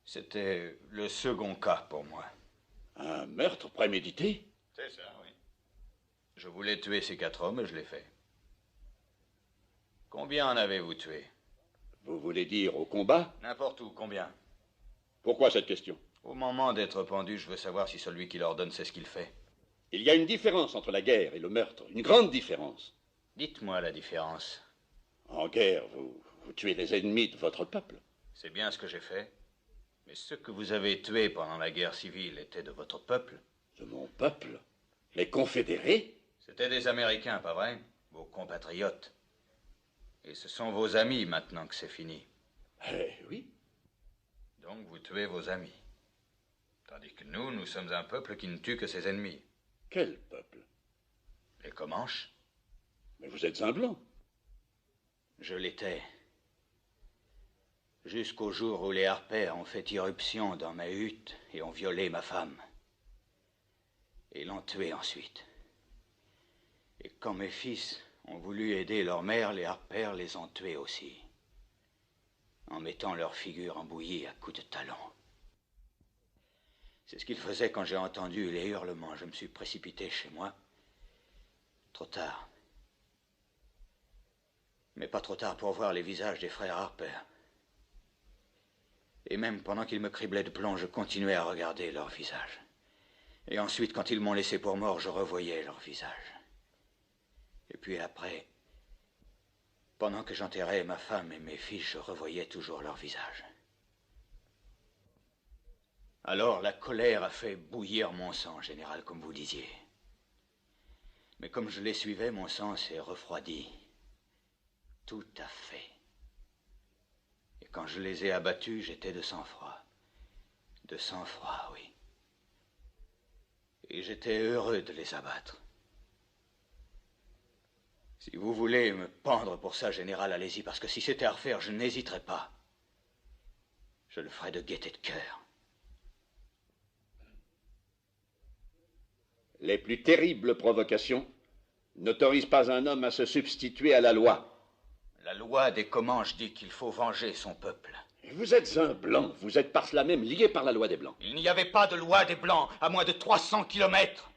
C'était le second cas pour moi. Un meurtre prémédité? C'est ça, oui. Je voulais tuer ces 4 hommes et je l'ai fait. Combien en avez-vous tué? Vous voulez dire au combat? N'importe où, combien? Pourquoi cette question? Au moment d'être pendu, je veux savoir si celui qui l'ordonne sait ce qu'il fait. Il y a une différence entre la guerre et le meurtre, une grande différence. Dites-moi la différence. En guerre, vous tuez les ennemis de votre peuple. C'est bien ce que j'ai fait. Mais ceux que vous avez tués pendant la guerre civile étaient de votre peuple. De mon peuple? Les confédérés? C'étaient des Américains, pas vrai? Vos compatriotes. Et ce sont vos amis maintenant que c'est fini. Eh oui. Donc vous tuez vos amis. Tandis que nous sommes un peuple qui ne tue que ses ennemis. Quel peuple? Les Comanches. Mais vous êtes un blanc. Je l'étais. Jusqu'au jour où les Harper ont fait irruption dans ma hutte et ont violé ma femme. Et l'ont tuée ensuite. Et quand mes fils ont voulu aider leur mère, les Harper les ont tués aussi. En mettant leur figure en bouillie à coups de talon. C'est ce qu'ils faisaient quand j'ai entendu les hurlements. Je me suis précipité chez moi. Trop tard. Mais pas trop tard pour voir les visages des frères Harper. Et même pendant qu'ils me criblaient de plomb, je continuais à regarder leurs visages. Et ensuite, quand ils m'ont laissé pour mort, je revoyais leurs visages. Et puis après, pendant que j'enterrais ma femme et mes fils, je revoyais toujours leurs visages. Alors la colère a fait bouillir mon sang, général, comme vous disiez. Mais comme je les suivais, mon sang s'est refroidi. Tout à fait. Et quand je les ai abattus, j'étais de sang-froid. De sang-froid, oui. Et j'étais heureux de les abattre. Si vous voulez me pendre pour ça, général, allez-y, parce que si c'était à refaire, je n'hésiterais pas. Je le ferais de gaieté de cœur. Les plus terribles provocations n'autorisent pas un homme à se substituer à la loi. La loi des Comanches dit qu'il faut venger son peuple. Vous êtes un blanc, vous êtes par cela même lié par la loi des Blancs. Il n'y avait pas de loi des Blancs à moins de 300 kilomètres.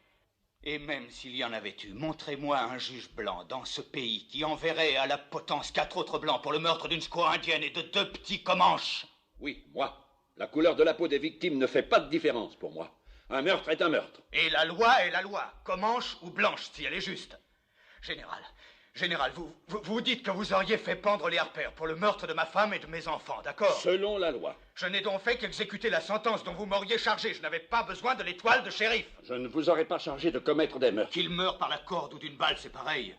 Et même s'il y en avait eu, montrez-moi un juge blanc dans ce pays qui enverrait à la potence 4 autres blancs pour le meurtre d'une squaw indienne et de 2 petits Comanches. Oui, moi. La couleur de la peau des victimes ne fait pas de différence pour moi. Un meurtre est un meurtre. Et la loi est la loi, Comanche ou blanche, si elle est juste. Général, vous dites que vous auriez fait pendre les Harper pour le meurtre de ma femme et de mes enfants, d'accord? Selon la loi. Je n'ai donc fait qu'exécuter la sentence dont vous m'auriez chargé. Je n'avais pas besoin de l'étoile de shérif. Je ne vous aurais pas chargé de commettre des meurtres. Qu'il meure par la corde ou d'une balle, c'est pareil.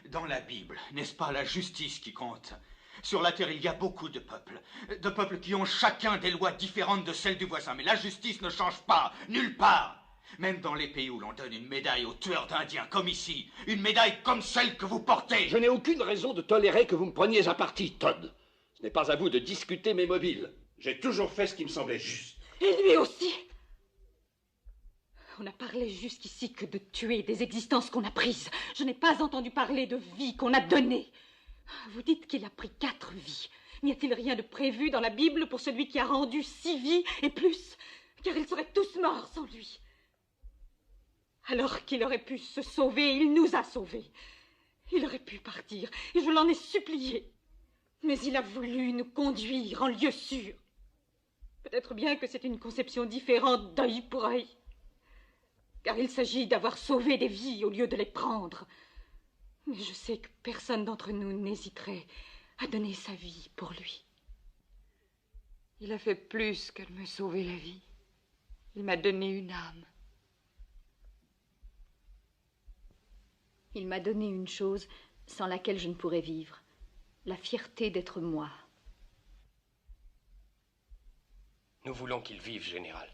Dans la Bible, n'est-ce pas la justice qui compte? Sur la terre, il y a beaucoup de peuples qui ont chacun des lois différentes de celles du voisin. Mais la justice ne change pas, nulle part. Même dans les pays où l'on donne une médaille aux tueurs d'Indiens, comme ici. Une médaille comme celle que vous portez. Je n'ai aucune raison de tolérer que vous me preniez à partie, Todd. Ce n'est pas à vous de discuter mes mobiles. J'ai toujours fait ce qui me semblait juste. Et lui aussi. On n'a parlé jusqu'ici que de tuer des existences qu'on a prises. Je n'ai pas entendu parler de vies qu'on a données. Vous dites qu'il a pris 4 vies. N'y a-t-il rien de prévu dans la Bible pour celui qui a rendu 6 vies et plus? Car ils seraient tous morts sans lui. Alors qu'il aurait pu se sauver, il nous a sauvés. Il aurait pu partir, et je l'en ai supplié. Mais il a voulu nous conduire en lieu sûr. Peut-être bien que c'est une conception différente d'œil pour œil. Car il s'agit d'avoir sauvé des vies au lieu de les prendre. Mais je sais que personne d'entre nous n'hésiterait à donner sa vie pour lui. Il a fait plus que de me sauver la vie. Il m'a donné une âme. Il m'a donné une chose sans laquelle je ne pourrais vivre. La fierté d'être moi. Nous voulons qu'il vive, général.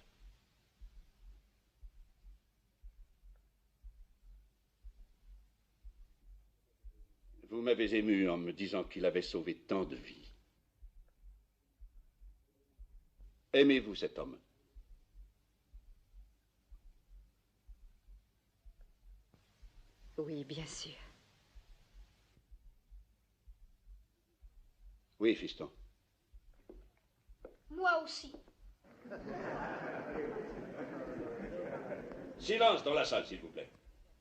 Vous m'avez ému en me disant qu'il avait sauvé tant de vies. Aimez-vous cet homme? Oui, bien sûr. Oui, fiston. Moi aussi. Silence dans la salle, s'il vous plaît.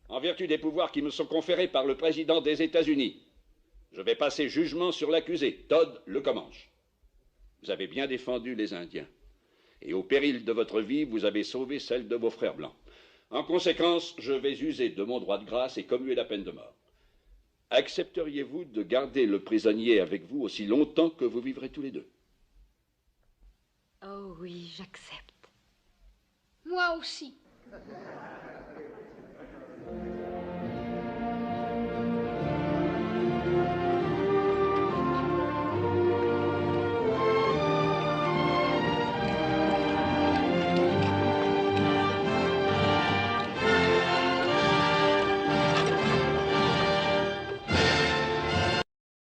En vertu des pouvoirs qui me sont conférés par le président des États-Unis, je vais passer jugement sur l'accusé, Todd le Comanche. Vous avez bien défendu les Indiens. Et au péril de votre vie, vous avez sauvé celle de vos frères blancs. En conséquence, je vais user de mon droit de grâce et commuer la peine de mort. Accepteriez-vous de garder le prisonnier avec vous aussi longtemps que vous vivrez tous les deux? Oh oui, j'accepte. Moi aussi.